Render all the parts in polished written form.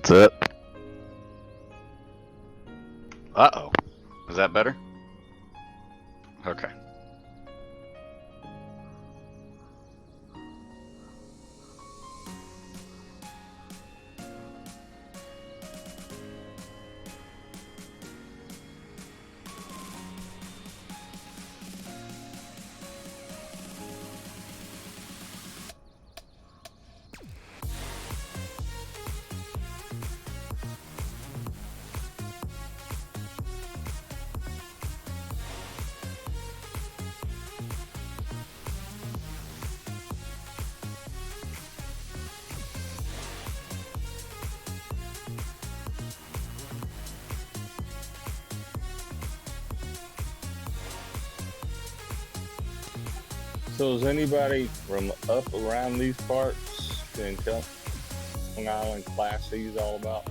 What's up? Uh-oh. Is that better? Okay. So is anybody from up around these parts can tell Long Island Class C is all about?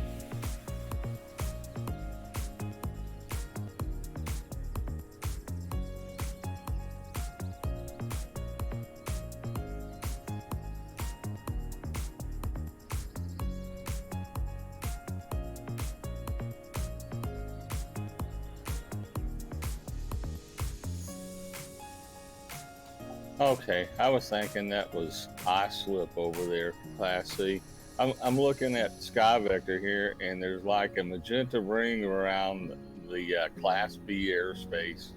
Okay, I was thinking that was I-slip over there for Class C. I'm looking at Sky Vector here, and there's like a magenta ring around the Class B airspace.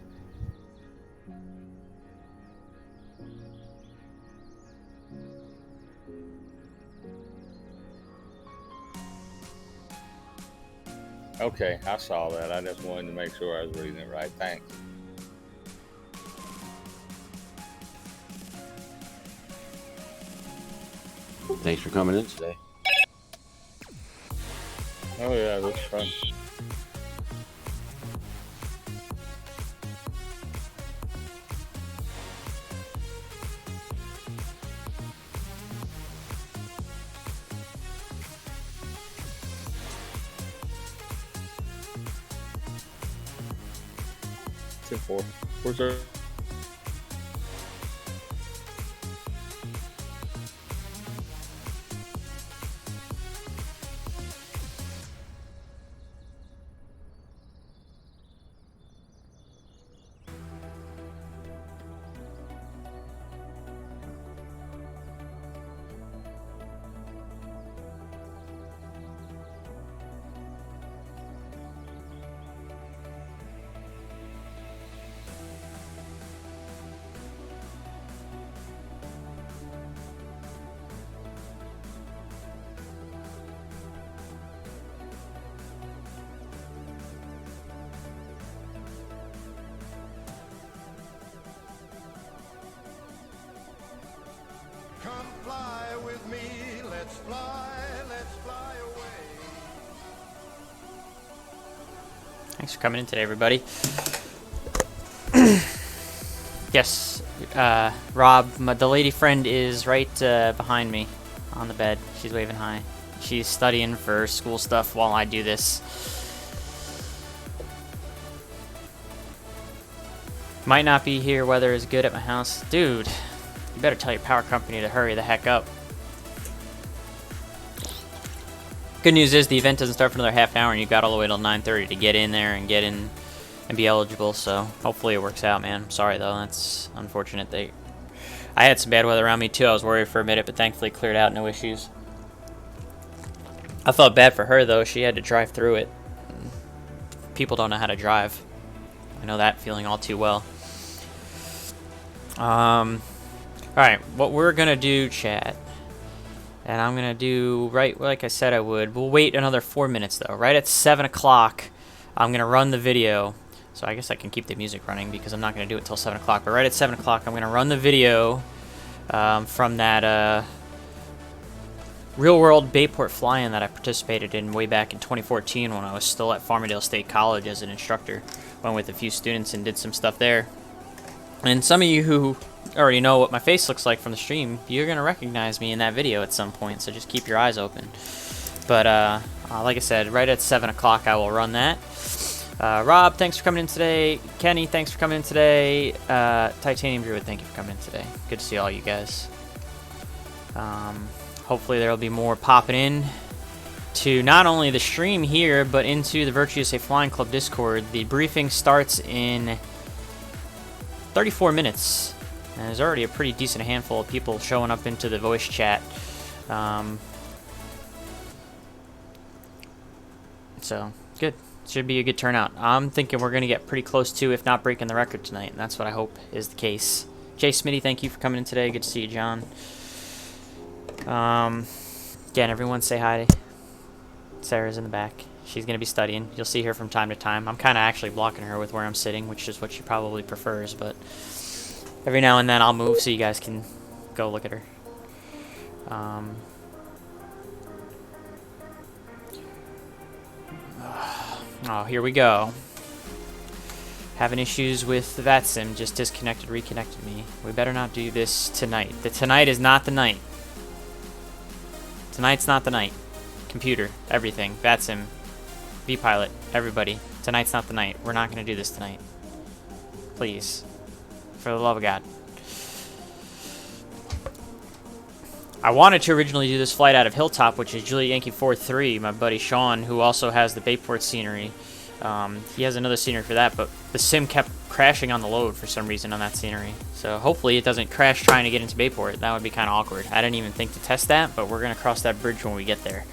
Okay, I saw that. I just wanted to make sure I was reading it right. Thanks. Thanks for coming in today. Oh yeah, that's fun. Tip 4. Where's our... Come fly with me, let's fly away. Thanks for coming in today, everybody. Yes, Rob, the lady friend is right behind me on the bed. She's waving hi. She's studying for school stuff while I do this. Might not be here. Weather is good at my house. Dude, you better tell your power company to hurry the heck up. Good news is the event doesn't start for another half an hour, and you've got all the way till 9:30 to get in there and get in and be eligible. So hopefully it works out, man. I'm sorry though, that's unfortunate. I had some bad weather around me too. I was worried for a minute, but thankfully it cleared out, no issues. I felt bad for her though. She had to drive through it. People don't know how to drive. I know that feeling all too well. Alright, what we're gonna do, chat, and I'm gonna do right like I said I would. We'll wait another 4 minutes though. Right at 7 o'clock, I'm gonna run the video. So I guess I can keep the music running because I'm not gonna do it till 7 o'clock. But right at 7 o'clock, I'm gonna run the video from that real-world Bayport fly-in that I participated in way back in 2014 when I was still at Farmingdale State College as an instructor. Went with a few students and did some stuff there. And some of you who already know what my face looks like from the stream, you're going to recognize me in that video at some point, so just keep your eyes open. But, like I said, right at 7 o'clock I will run that. Rob, thanks for coming in today. Kenny, thanks for coming in today. Titanium Druid, thank you for coming in today. Good to see all you guys. Hopefully there will be more popping in to not only the stream here, but into the Virtue USA Flying Club Discord. The briefing starts in 34 minutes. And there's already a pretty decent handful of people showing up into the voice chat. So, good. Should be a good turnout. I'm thinking we're going to get pretty close to, if not breaking the record tonight. And that's what I hope is the case. Jay Smitty, thank you for coming in today. Good to see you, John. Again, everyone say hi. Sarah's in the back. She's going to be studying. You'll see her from time to time. I'm kind of actually blocking her with where I'm sitting, which is what she probably prefers. But every now and then I'll move so you guys can go look at her. Oh, here we go. Having issues with the VATSIM, just disconnected, reconnected me. We better not do this tonight. Tonight is not the night. Tonight's not the night. Computer, everything, VATSIM, V-Pilot, everybody. Tonight's not the night. We're not going to do this tonight. Please. For the love of God. I wanted to originally do this flight out of Hilltop, which is Juliet Yankee 4-3, my buddy Sean, who also has the Bayport scenery. He has another scenery for that, but the sim kept crashing on the load for some reason on that scenery. So hopefully it doesn't crash trying to get into Bayport. That would be kind of awkward. I didn't even think to test that, but we're going to cross that bridge when we get there.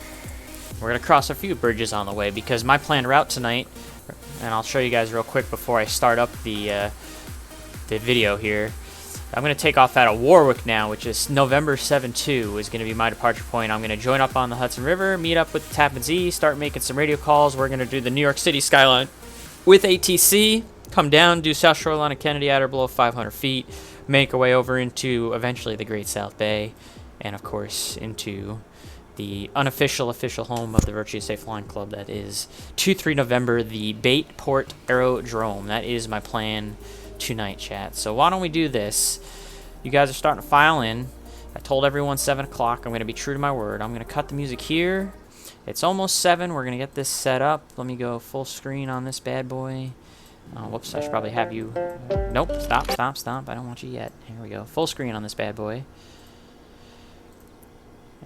We're going to cross a few bridges on the way, because my planned route tonight, and I'll show you guys real quick before I start up the video here. I'm going to take off out of Warwick now, which is November 7-2 is going to be my departure point. I'm going to join up on the Hudson River, meet up with Tappan Z, start making some radio calls. We're going to do the New York City Skyline with ATC, come down, do South Shoreline of Kennedy at or below 500 feet, make our way over into eventually the Great South Bay, and of course into the unofficial official home of the Virtue USA Flying Club. That is 2-3 November, the Bayport Aerodrome. That is my plan tonight, chat. So why don't we do this? You guys are starting to file in. I told everyone 7 o'clock. I'm going to be true to my word. I'm going to cut the music here. It's almost 7. We're going to get this set up. Let me go full screen on this bad boy. Whoops, I should probably have you... Nope, stop. I don't want you yet. Here we go. Full screen on this bad boy.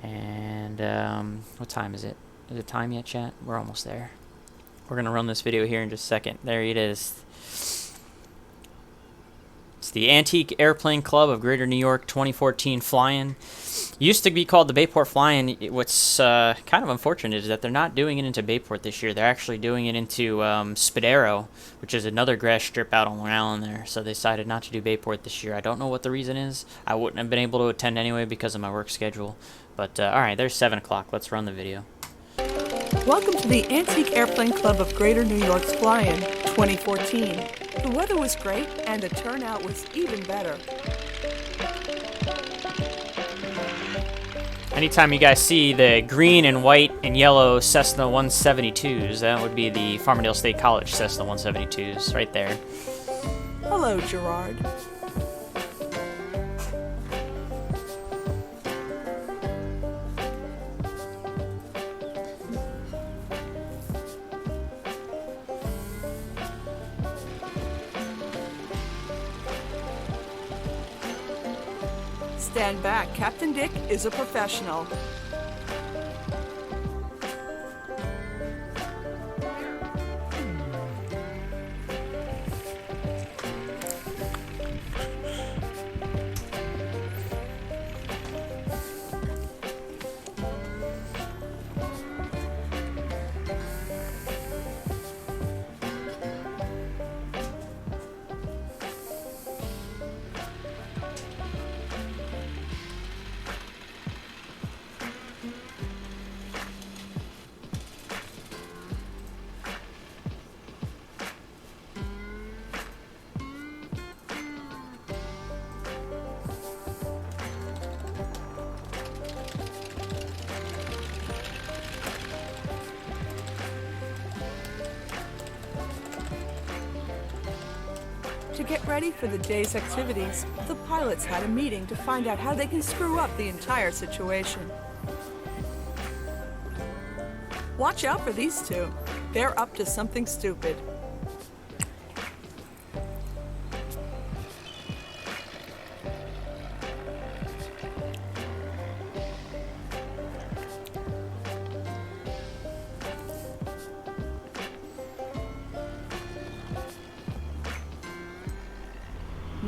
And, what time is it? Is it time yet, chat? We're almost there. We're going to run this video here in just a second. There it is. It's the Antique Airplane Club of Greater New York 2014 Flying. Used to be called the Bayport Flying. What's kind of unfortunate is that they're not doing it into Bayport this year. They're actually doing it into Spadero, which is another grass strip out on Long Island there. So they decided not to do Bayport this year. I don't know what the reason is. I wouldn't have been able to attend anyway because of my work schedule. But alright, there's 7 o'clock. Let's run the video. Welcome to the Antique Airplane Club of Greater New York's Flying 2014. The weather was great and the turnout was even better. Anytime you guys see the green and white and yellow Cessna 172s, that would be the Farmingdale State College Cessna 172s right there. Hello, Gerard. Stand back. Captain Dick is a professional. To get ready for the day's activities, the pilots had a meeting to find out how they can screw up the entire situation. Watch out for these two. They're up to something stupid.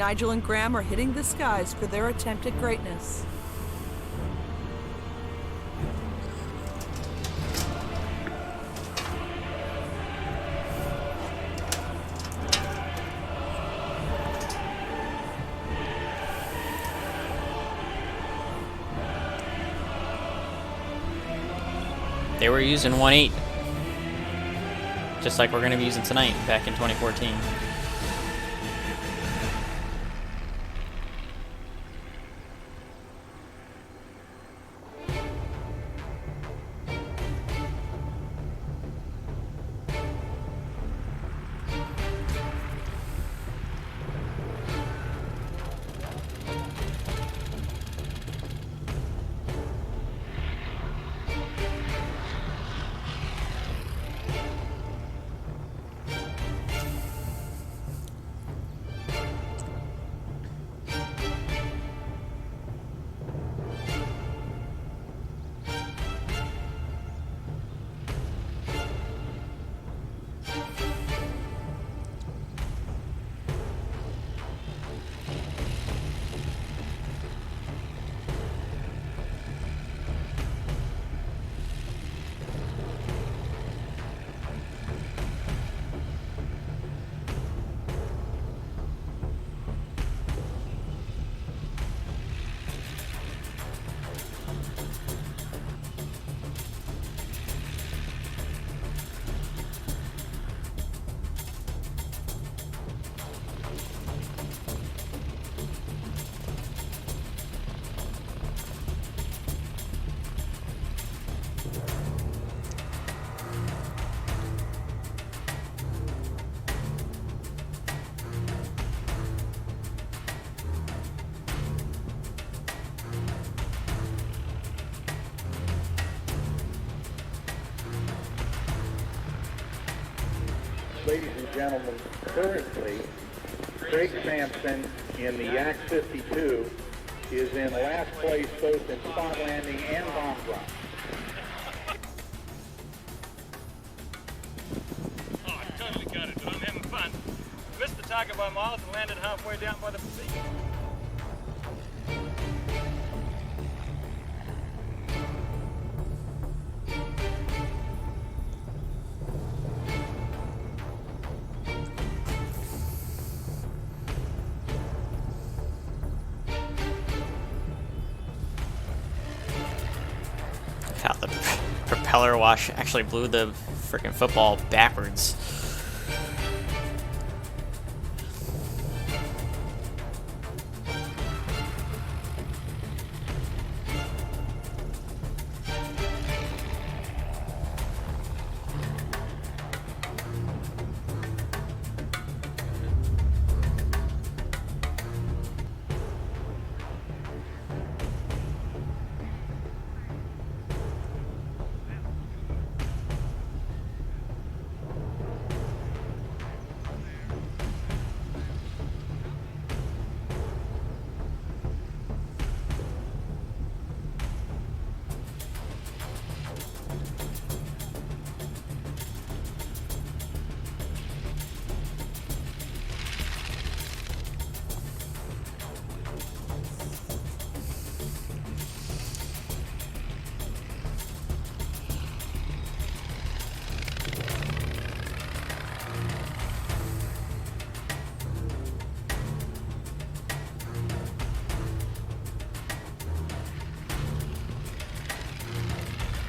Nigel and Graham are hitting the skies for their attempt at greatness. They were using 1.8, just like we're going to be using tonight back in 2014. Ladies and gentlemen, currently, Craig Sampson in the Yak 52 is in last place both in spot landing and bomb drop. Oh, I totally got it, but I'm having fun. Missed the target by miles and landed halfway down by the sea. How the propeller wash actually blew the freaking football backwards.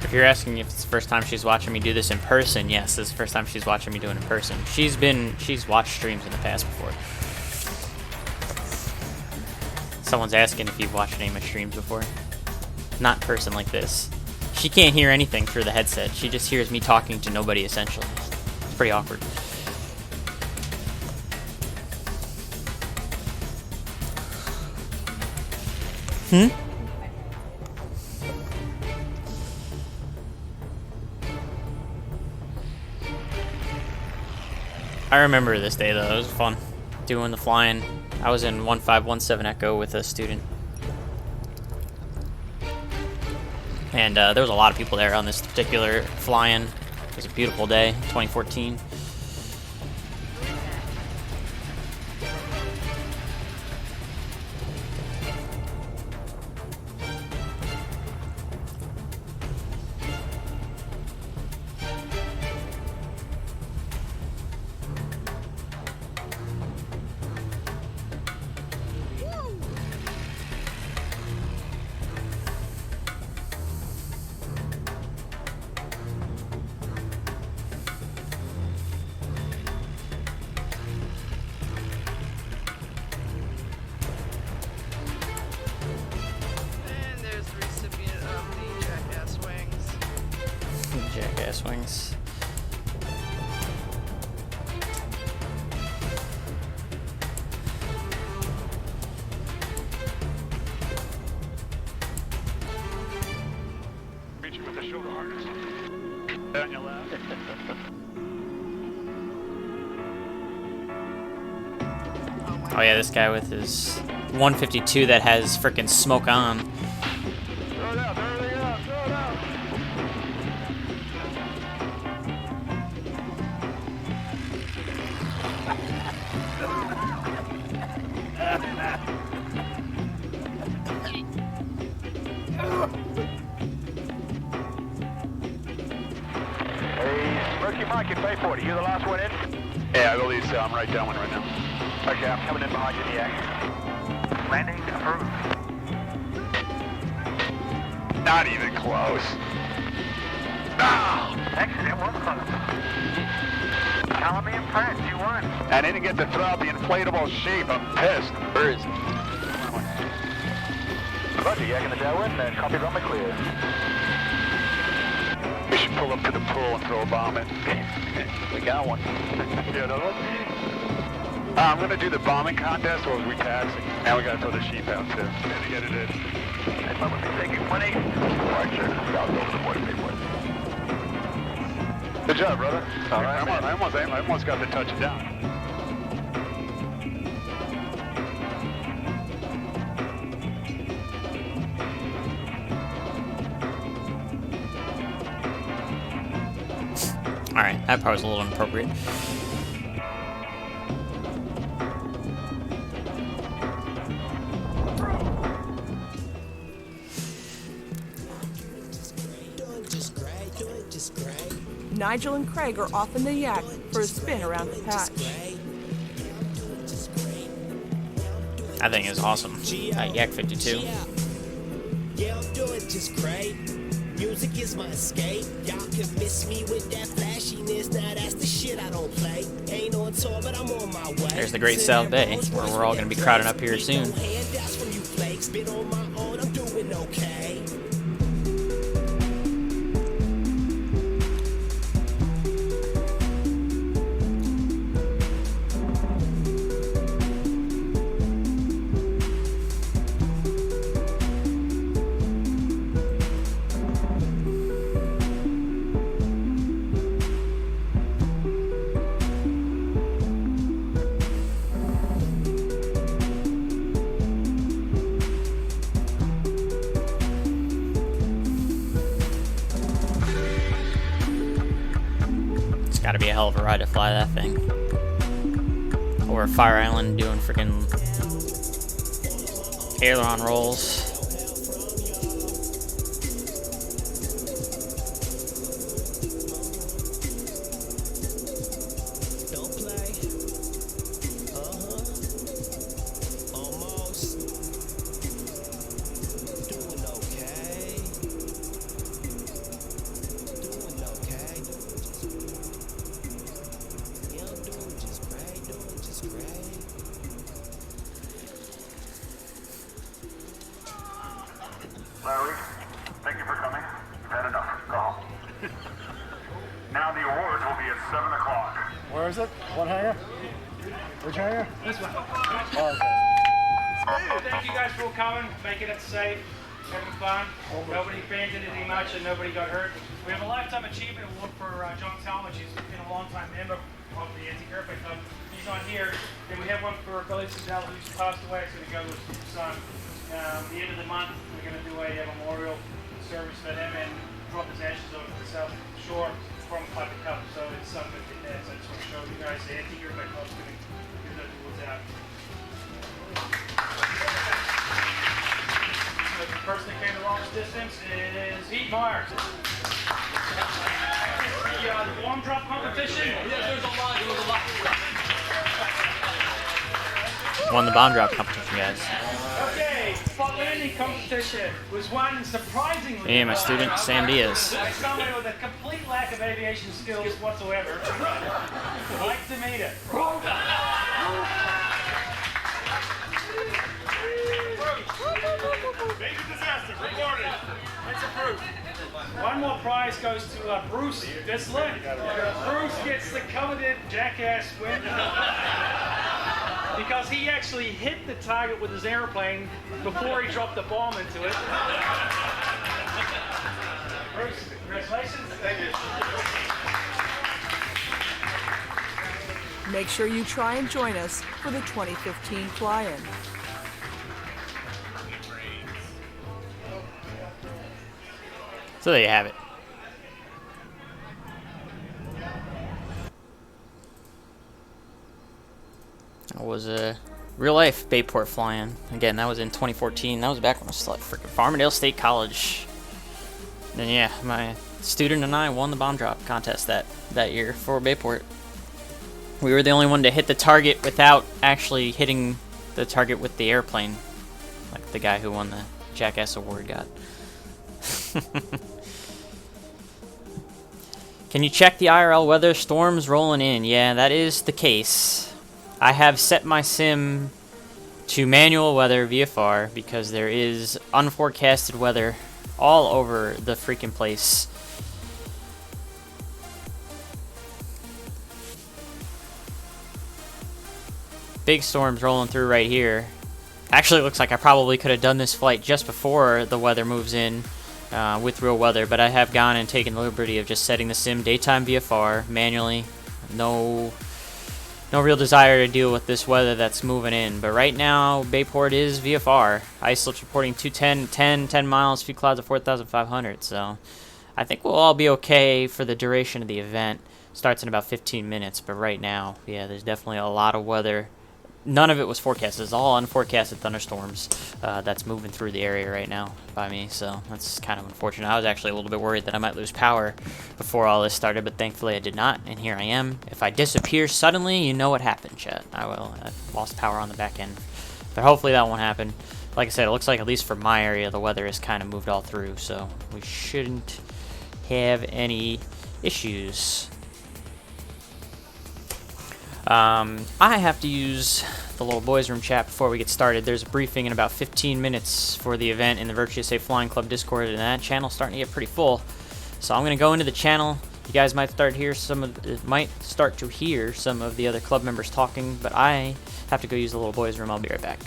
If you're asking if it's the first time she's watching me do this in person, yes, this is the first time she's watching me do it in person. She's watched streams in the past before. Someone's asking if you've watched any of my streams before. Not in person like this. She can't hear anything through the headset. She just hears me talking to nobody, essentially. It's pretty awkward. I remember this day though, it was fun doing the flying. I was in 1517 Echo with a student. And there was a lot of people there on this particular fly-in. It was a beautiful day, 2014. wings. Meet you with the shoulder harness. Down your left. Oh yeah, this guy with his 152 that has frickin' smoke on. Throw it out, throw everything out, throw it out. Hey, Smirky Mike in Bayport, are you the last one in? Yeah, I believe so. I'm right down one right now. Okay, I'm coming in behind you in the act. Landing approved. Not even close. Ah! Accident was close. Telling me impressed, you won. I didn't get to throw out the inflatable sheep. I'm pissed. Where is it? Roger, yak in the downwind, and copy on my clear. We should pull up to the pool and throw a bomb in. We got one. Yeah, another one? I'm gonna do the bombing contest, or was we taxing? Now we gotta throw the sheep out too. Gotta get it in. That's what we're taking 1-8. Right, sir. I'll go to the board, big boy. Good job, brother. All right, I almost got the touchdown. Alright, that part was a little inappropriate. Nigel and Craig are off in the yak for a spin around the patch. That thing is awesome. Yak 52. Yeah, I'm doing just great. Music is my escape. Y'all can miss me with that flashiness. Now that's the shit I don't play. Ain't on tour, but I'm on my way. There's the Great South Bay, where we're all going to be crowding up here soon. Handouts from you flakes. Been on my own, I'm doing okay. Gotta be a hell of a ride to fly that thing. Over Fire Island doing freaking aileron rolls. Don't play. Almost. Doing okay. Doing okay. Yeah, I'm doing just great. Doing just great. Larry, thank you for coming. You've had enough. Go home. Now the awards will be at 7 o'clock. Where is it? What hangar? Which hangar? This one. Oh, okay. Thank you guys for coming, making it safe, having fun. Nobody fainted anything much and nobody got hurt. We have a Lifetime Achievement Award for John Talmadge. He's been a long-time member of the Antique Airplane Club. He's on here. And we have one for Billy Sindel, who's passed away. It's going to go to his son. The end of the month, we're going to do a memorial service for him and drop his ashes over to the South Shore from Puppet Cup. So it's something to do. So I just want to show you guys the Antique Airplane Club's going to give those awards out. So the person that came the longest distance is Heat Myers. The bomb drop competition. Yeah, there's a lot. Won the bomb drop competition, guys. Okay, spot landing competition was won surprisingly. Hey, my student, Sam Diaz. By somebody with a complete lack of aviation skills whatsoever. Mike Demita. Major disaster reported. That's approved. One more prize goes to Bruce. That's lit. Bruce gets the coveted jackass win because he actually hit the target with his airplane before he dropped the bomb into it. Bruce, congratulations. Thank you. Make sure you try and join us for the 2015 fly-in. So there you have it. That was a real-life Bayport fly-in. Again, that was in 2014. That was back when I was still at freaking Farmingdale State College. And yeah, my student and I won the bomb drop contest that year for Bayport. We were the only one to hit the target without actually hitting the target with the airplane, like the guy who won the Jackass Award got. Can you check the IRL weather? Storms rolling in. Yeah, that is the case. I have set my sim to manual weather VFR because there is unforecasted weather all over the freaking place. Big storms rolling through right here. Actually, it looks like I probably could have done this flight just before the weather moves in with real weather, but I have gone and taken the liberty of just setting the sim daytime VFR manually. No real desire to deal with this weather that's moving in, but right now Bayport is VFR. Ice slips reporting 210, 10 miles, few clouds of 4,500, so I think we'll all be okay for the duration of the event. Starts in about 15 minutes, but right now, yeah, there's definitely a lot of weather. None of it was forecasted. It's all unforecasted thunderstorms that's moving through the area right now by me, so that's kind of unfortunate. I was actually a little bit worried that I might lose power before all this started, but thankfully I did not, and here I am. If I disappear suddenly, you know what happened, chat. I lost power on the back end, but hopefully that won't happen. Like I said, it looks like at least for my area, the weather has kind of moved all through, so we shouldn't have any issues. I have to use the little boys room chat before we get started. There's a briefing in about 15 minutes for the event in the Virtuous Safe Flying Club Discord, and that channel's starting to get pretty full. So I'm going to go into the channel. You guys might start to hear some of the other club members talking, but I have to go use the little boys room. I'll be right back.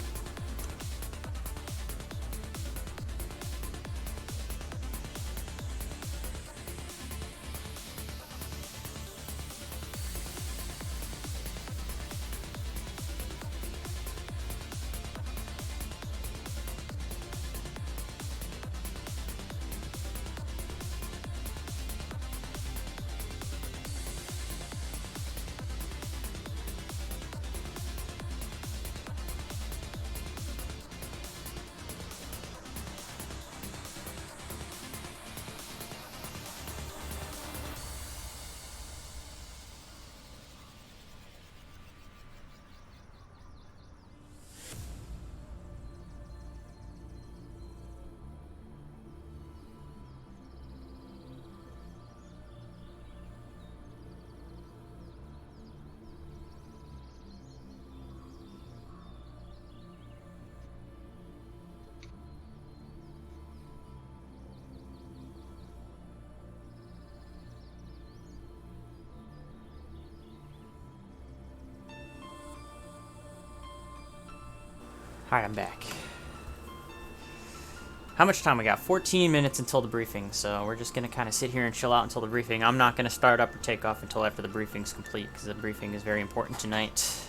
Alright, I'm back. How much time we got? 14 minutes until the briefing, so we're just going to kind of sit here and chill out until the briefing. I'm not going to start up or take off until after the briefing's complete, because the briefing is very important tonight.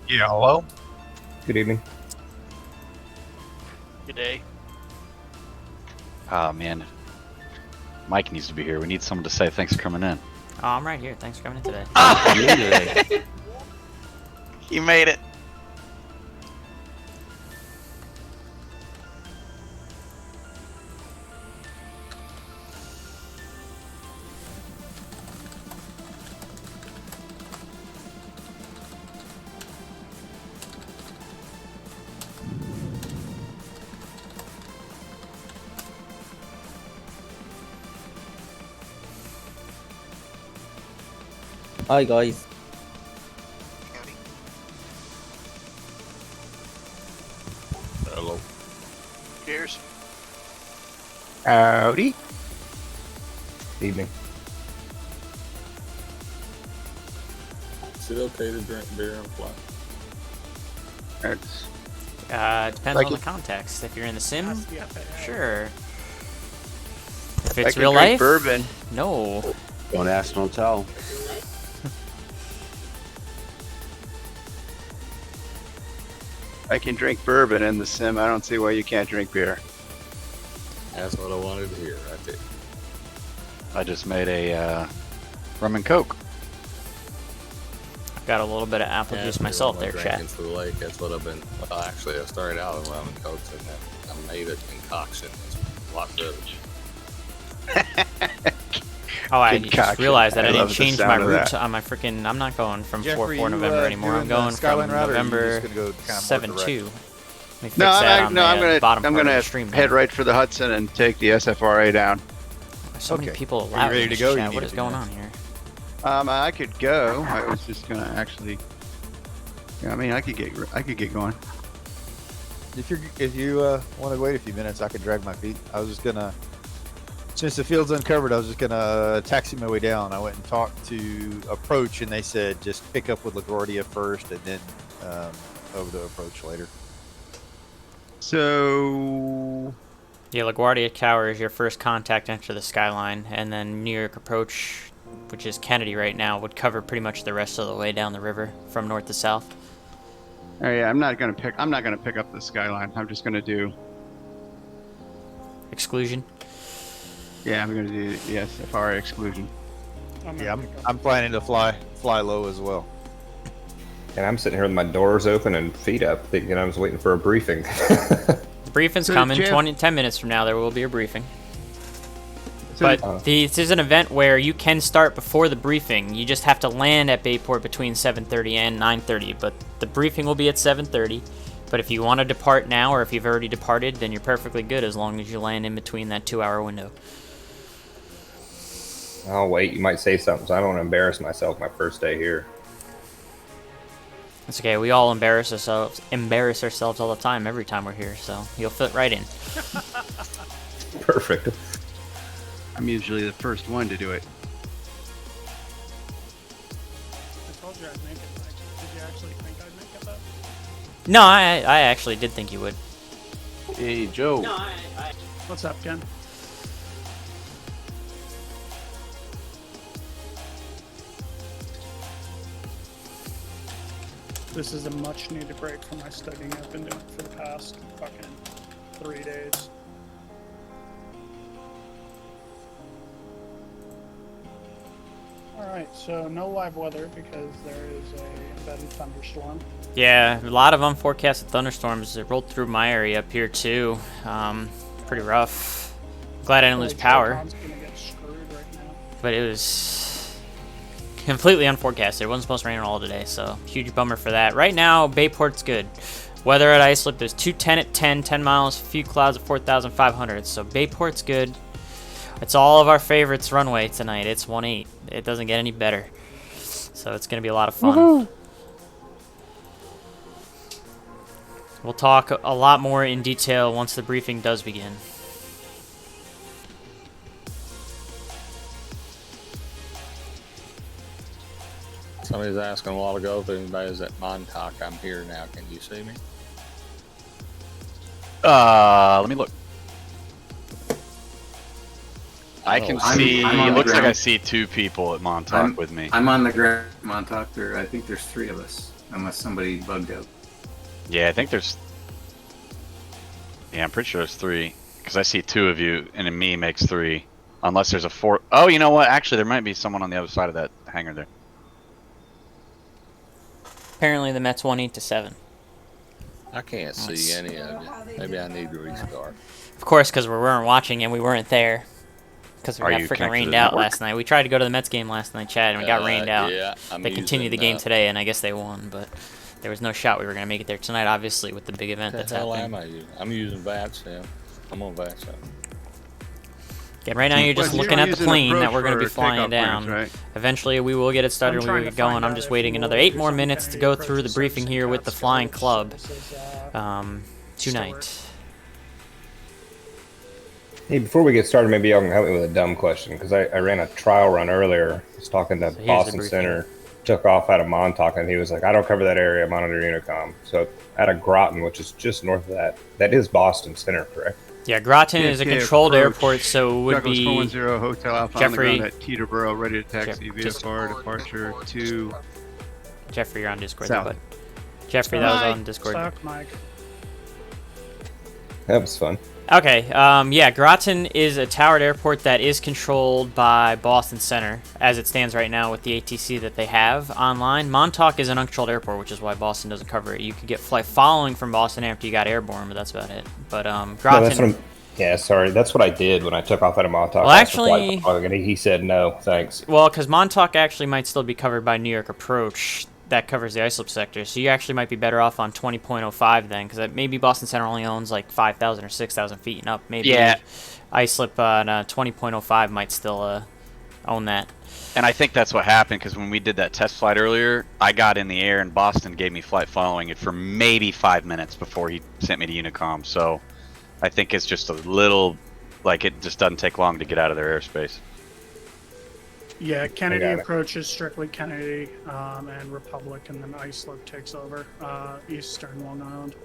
Yeah, hello? Good evening. Good day. Ah, man. Mike needs to be here. We need someone to say thanks for coming in. Oh, I'm right here. Thanks for coming in today. You made it. Hi guys. Hello. Cheers. Howdy. Evening. Is it okay to drink beer and fly? That's Depends Like on the it- context. If you're in the sim, Has to be FAA. sure. If I it's can real drink life, bourbon. no. Don't ask, don't tell. I can drink bourbon in the sim. I don't see why you can't drink beer. That's what I wanted to hear right there. I just made a rum and coke. I've got a little bit of apple juice myself there, chat. Into the lake. That's what I've been. Well, actually, I started out with rum and cokes, and then I made a concoction. It's a lot better. Oh, I just Concoction. realized that I, I didn't love the change my sound of route that. on my freaking. I'm not going from Jeffrey, 4 November anymore. I'm going from Skyline route, or are you November just gonna go kind of more 7-2. direct? Let me fix No, that I'm on the bottom I'm part gonna of the stream. head there. right for the Hudson and take the SFRA down. So many Okay. people Are you allowed ready in to this go, or you chat. need What a is few going on minutes? here? I could go. I was just gonna actually. Yeah, I mean, I could get going. If you want to wait a few minutes, I could drag my feet. I was just gonna, since the field's uncovered, I was just gonna taxi my way down. I went and talked to Approach, and they said just pick up with LaGuardia first, and then over to Approach later. So Yeah, LaGuardia Tower is your first contact into the Skyline, and then New York Approach, which is Kennedy right now, would cover pretty much the rest of the way down the river from north to south. oh yeah, I'm not gonna pick up the Skyline. I'm just gonna do. Exclusion. Yeah, I'm gonna do the SFRA exclusion. Yeah, I'm planning to fly low as well. And I'm sitting here with my doors open and feet up, thinking I was waiting for a briefing. The briefing's So, coming. Jeff- 10 minutes from now, there will be a briefing. So But this is an event where you can start before the briefing. You just have to land at Bayport between 7:30 and 9:30. But the briefing will be at 7:30. But if you want to depart now, or if you've already departed, then you're perfectly good as long as you land in between that 2-hour window. I'll wait. You might say something, so I don't want to embarrass myself my first day here. It's okay. We all embarrass ourselves all the time, every time we're here. So you'll fit right in. Perfect. I'm usually the first one to do it. I told you I'd make it, Mike. Did you actually think I'd make it, though? No, I actually did think you would. Hey, Joe. What's up, Ken? This is a much-needed break from my studying I've been doing for the past fucking 3 days. Alright, so no live weather because there is a embedded thunderstorm. Yeah, a lot of unforecasted thunderstorms. It rolled through my area up here too. Pretty rough. Glad I didn't lose power, Telecom's gonna get screwed right now. but it was completely unforecasted. It wasn't supposed to rain at all today, so huge bummer for that. Right now, Bayport's good. Weather at Islip is 210 at 10 miles, a few clouds at 4,500. So Bayport's good. It's all of our favorites runway tonight. It's 1-8. It doesn't get any better. So it's going to be a lot of fun. Woohoo! We'll talk a lot more in detail once the briefing does begin. Somebody was asking a while ago if anybody's at Montauk. I'm here now. Can you see me? Let me look. I can I'm- see. I'm on It the looks like I ground. see 2 people at Montauk with me. I'm on the ground, Montauk. I think there's 3 of us, unless somebody bugged out. Yeah, I think there's. Yeah, I'm pretty sure there's 3 because I see 2 of you, and then me makes 3. Unless there's a 4. Oh, you know what? Actually, there might be someone on the other side of that hangar there. Apparently the Mets won 8-7. I can't see any of you. Maybe I need to restart. Of course, because we weren't watching and we weren't there. Because we Are got you freaking connected to rained the out network? last night. We tried to go to the Mets game last night, Chad, and we got rained out. Yeah, I'm They continued the using, game today, and I guess they won, but there was no shot we were going to make it there tonight, obviously, with the big event What that's the hell happening. am I using? I'm using VATSIM. I'm on VATSIM. Again, right now you're just Well, looking at the using plane that approach we're going to be for flying takeoff down. plans, right? Eventually, we will get it started and we will get going. I'm just waiting another 8 more minutes to go through the briefing here with the flying club tonight. Hey, before we get started, maybe y'all can help me with a dumb question, because I ran a trial run earlier. I was talking to Boston Center, took off out of Montauk, and he was like, I don't cover that area, monitor Unicom. So out of Groton, which is just north of that is Boston Center, correct? Yeah, Groton is a controlled airport, so it would Douglas be 410 Hotel Alpha Jeffrey on the ground at Teterboro, ready to taxi VFR departure to... Jeffrey, you're on Discord. South. There, bud. Jeffrey, that was on Discord. Suck, Mike. That was fun. Okay, yeah, Groton is a towered airport that is controlled by Boston Center, as it stands right now with the ATC that they have online. Montauk is an uncontrolled airport, which is why Boston doesn't cover it. You could get flight following from Boston after you got airborne, but that's about it. But Groton... No, that's what yeah, sorry, that's what I did when I took off out of Montauk. Well, actually... And he said no, thanks. Well, because Montauk actually might still be covered by New York Approach. That covers the islip sector, so you actually might be better off on 20.05 then, because maybe Boston Center only owns like 5,000 or 6,000 feet and up. Maybe islip on 20.05 might still own that. And I think that's what happened, because when we did that test flight earlier, I got in the air and Boston gave me flight following it for maybe 5 minutes before he sent me to Unicom. So I think it's just a little, like, it just doesn't take long to get out of their airspace. Yeah, Kennedy Approach is strictly Kennedy and Republic, and then islip takes over Eastern Long Island.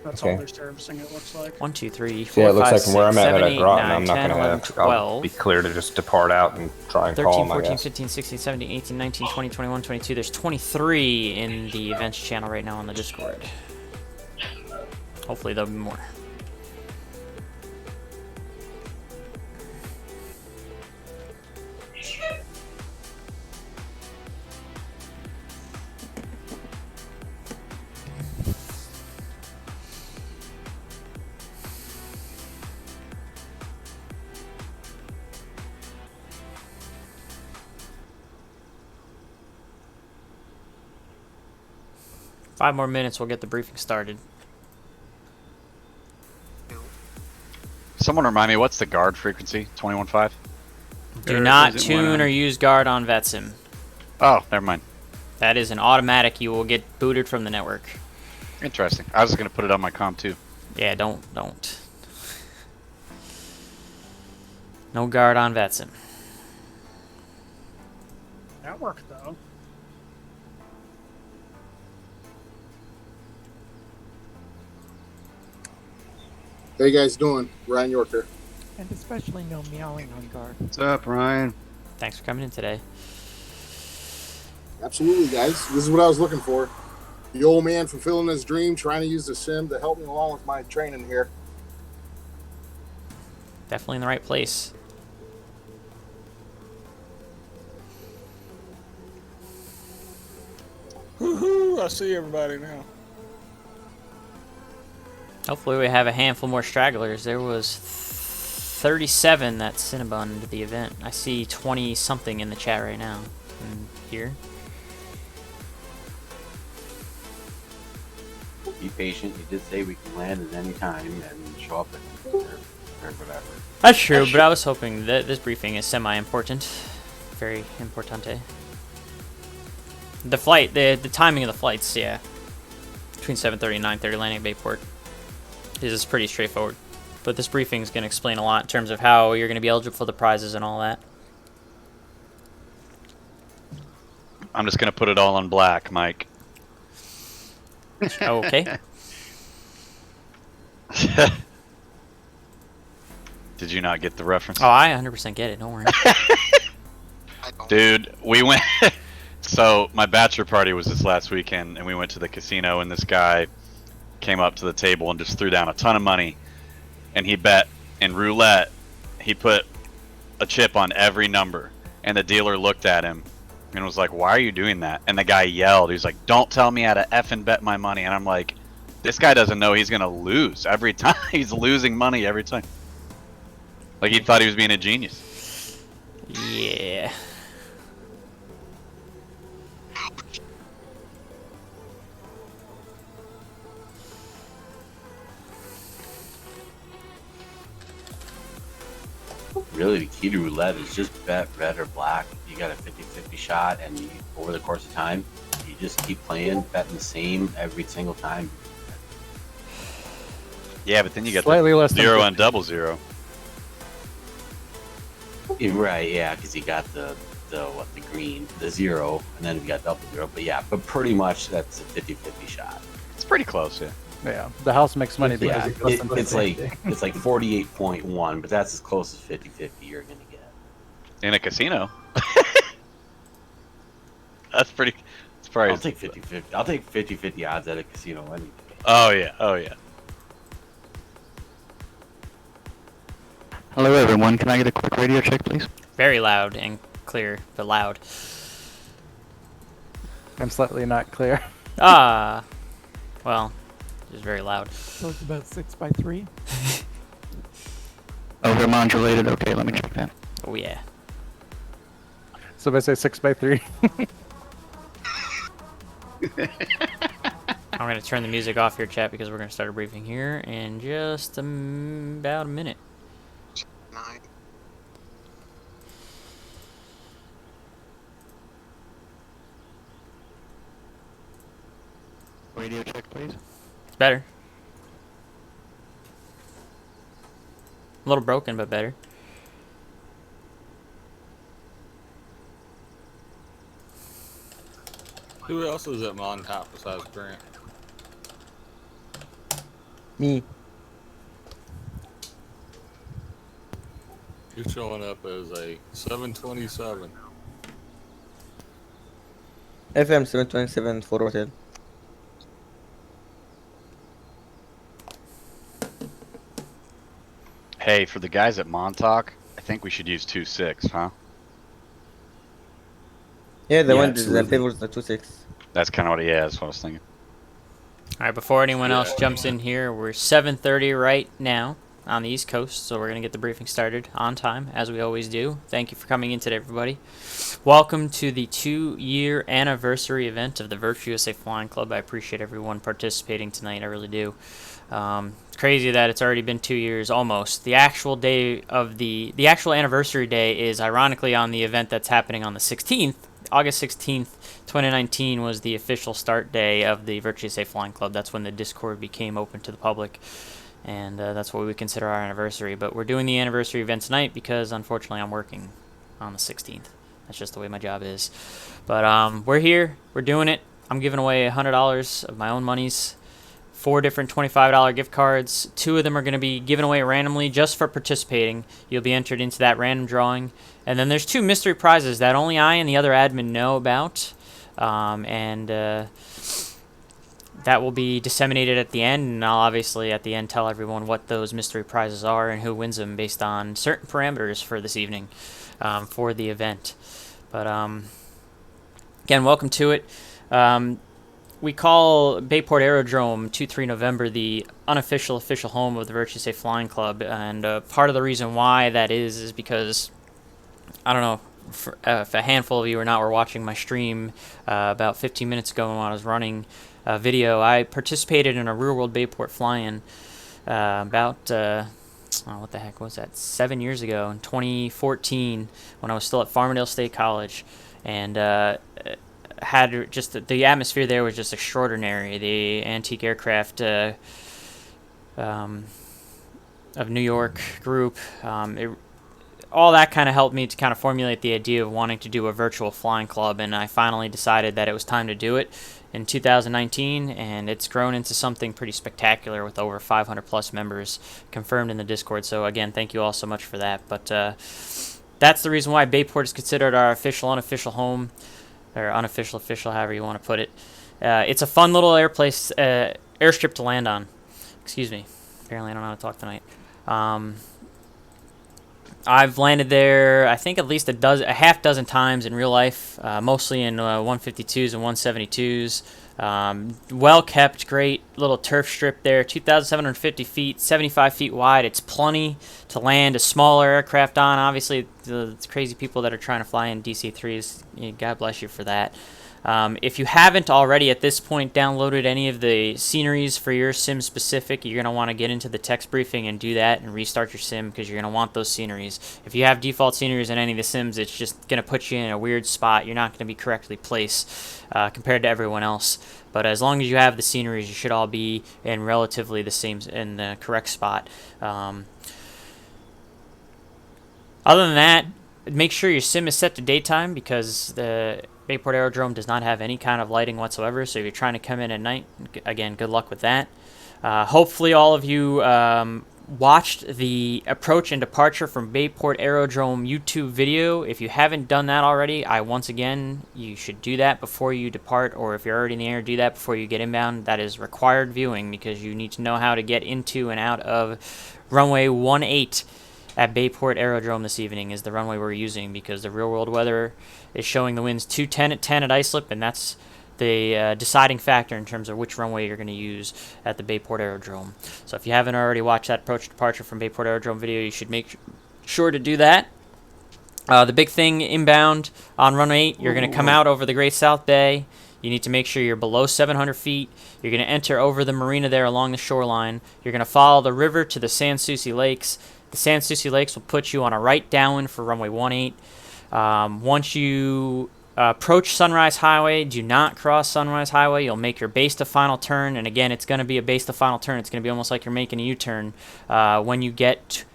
That's all they're servicing, it looks like. 1, 2, 3, 4, Yeah, it looks 5, like from where 6, I'm at 7, 8, Groton, 9, I'm not 10, going 11, to 12, be clear to just depart out and try and 13, call them, 14, I guess. 15, 16, 17, 18, 19, 20, 21, 22. There's 23 in the events channel right now on the Discord. Hopefully there'll be more. Five more minutes, we'll get the briefing started. Someone remind me, what's the guard frequency? 21.5? Do not tune or use guard on VATSIM. Oh, never mind. That is an automatic. You will get booted from the network. Interesting. I was going to put it on my comm too. Yeah, don't. No guard on VATSIM. Network, though. How you guys doing? Ryan Yorker. And especially no meowing on guard. What's up, Ryan? Thanks for coming in today. Absolutely, guys. This is what I was looking for. The old man fulfilling his dream, trying to use the sim to help me along with my training here. Definitely in the right place. Woohoo! I see everybody now. Hopefully we have a handful more stragglers. There was 37 that Cinnabon to the event. I see 20 something in the chat right now. And here. Be patient. You did say we can land at any time and show up or whatever. That's true, but I was hoping that this briefing is semi-important. Very importante. The flight, the timing of the flights, yeah. Between 7:30 and 9:30 landing at Bayport is pretty straightforward. But this briefing is going to explain a lot in terms of how you're going to be eligible for the prizes and all that. I'm just going to put it all on black, Mike. Okay. Did you not get the reference? Oh, I 100% get it. Don't worry. Dude, we went... So, my bachelor party was this last weekend, and we went to the casino, and this guy came up to the table and just threw down a ton of money. And he bet in roulette, he put a chip on every number. And the dealer looked at him and was like, why are you doing that? And the guy yelled. He's like, don't tell me how to effing bet my money. And I'm like, this guy doesn't know he's going to lose every time. He's losing money every time. Like, he thought he was being a genius. Yeah. really the key to roulette is just bet red or black. You got a 50-50 shot, and over the course of time, you just keep playing, betting the same every single time. Yeah, but then you got Slightly less the than 0 50. and double 0. Right, yeah, because you got the green, the 0, and then you got double 0. But yeah, but pretty much that's a 50-50 shot. It's pretty close, yeah. Yeah, the house makes money because Yeah, it's less than it's 50. like 48.1, but that's as close as 50-50 you're gonna get. In a casino. That's pretty. It's probably. I'll take 50-50. I'll take 50-50 odds at a casino any day. Oh yeah. Oh yeah. Hello, everyone. Can I get a quick radio check, please? Very loud and clear, but loud. I'm slightly not clear. Ah. Well, it's very loud. So it's about 6 by 3. Overmodulated. Okay, let me check that. Oh yeah. So if I say 6 by 3. I'm gonna turn the music off here, chat, because we're gonna start a briefing here in just about a minute. 9. Radio check, please. It's better. A little broken, but better. Who else is at Montauk besides Grant? Me. You're showing up as a 727. FM 727 for hotel. Hey, for the guys at Montauk, I think we should use 2.6, huh? Yeah, the Yeah, one absolutely. that favors the 26. That's kind of what. Yeah, that's what I was thinking. All right, before anyone else jumps in here, we're 7:30 right now on the East Coast, so we're going to get the briefing started on time, as we always do. Thank you for coming in today, everybody. Welcome to the 2-year anniversary event of the Virtue USA Flying Club. I appreciate everyone participating tonight. I really do. Crazy that it's already been 2 years, almost. The actual day of the actual anniversary day is ironically on the event that's happening on the 16th. August 16th, 2019 was the official start day of the Virtue USA Flying Club. That's when the Discord became open to the public, and that's what we consider our anniversary. But we're doing the anniversary event tonight because, unfortunately, I'm working on the 16th. That's just the way my job is. But we're here. We're doing it. I'm giving away $100 of my own monies. 4 different $25 gift cards. 2 of them are going to be given away randomly just for participating. You'll be entered into that random drawing. And then there's 2 mystery prizes that only I and the other admin know about. That will be disseminated at the end, and I'll obviously at the end tell everyone what those mystery prizes are and who wins them based on certain parameters for this evening for the event. But again, welcome to it. We call Bayport Aerodrome 2-3 November the unofficial official home of the Virtue USA Flying Club, and part of the reason why that is because, I don't know, if a handful of you or not were watching my stream about 15 minutes ago when I was running a video, I participated in a real world Bayport fly-in what the heck was that, 7 years ago in 2014 when I was still at Farmingdale State College, and had just the atmosphere there was just extraordinary. The antique aircraft of New York group, all that kind of helped me to kind of formulate the idea of wanting to do a virtual flying club, and I finally decided that it was time to do it in 2019, and it's grown into something pretty spectacular with over 500 plus members confirmed in the Discord. So again, thank you all so much for that. But that's the reason why Bayport is considered our official unofficial home, or unofficial official, however you want to put it. It's a fun little airstrip to land on. Excuse me. Apparently I don't know how to talk tonight. I've landed there, I think, at least a half dozen times in real life, mostly in 152s and 172s. Well kept, great little turf strip there, 2,750 feet, 75 feet wide. It's plenty to land a smaller aircraft on. Obviously, the crazy people that are trying to fly in DC-3s, God bless you for that. If you haven't already at this point downloaded any of the sceneries for your sim specific, you're going to want to get into the text briefing and do that and restart your sim because you're going to want those sceneries. If you have default sceneries in any of the sims, it's just going to put you in a weird spot. You're not going to be correctly placed compared to everyone else. But as long as you have the sceneries, you should all be in relatively the same, in the correct spot. Other than that, make sure your sim is set to daytime because the Bayport Aerodrome does not have any kind of lighting whatsoever, so if you're trying to come in at night, again, good luck with that. Hopefully all of you watched the approach and departure from Bayport Aerodrome YouTube video. If you haven't done that already, once again, you should do that before you depart, or if you're already in the air, do that before you get inbound. That is required viewing because you need to know how to get into and out of runway 18 at Bayport Aerodrome this evening is the runway we're using because the real world weather is showing the winds 210 at 10 at islip, and that's the deciding factor in terms of which runway you're going to use at the Bayport Aerodrome. So if you haven't already watched that approach departure from Bayport Aerodrome video, you should make sure to do that. The big thing inbound on runway 8, you're going to come out over the Great South Bay. You need to make sure you're below 700 feet. You're going to enter over the marina there along the shoreline. You're going to follow the river to the Sans Souci Lakes. The Sans Souci Lakes will put you on a right downwind for runway 18. Once you approach Sunrise Highway, do not cross Sunrise Highway. You'll make your base to final turn, and again, it's going to be a base to final turn. It's going to be almost like you're making a U-turn when you get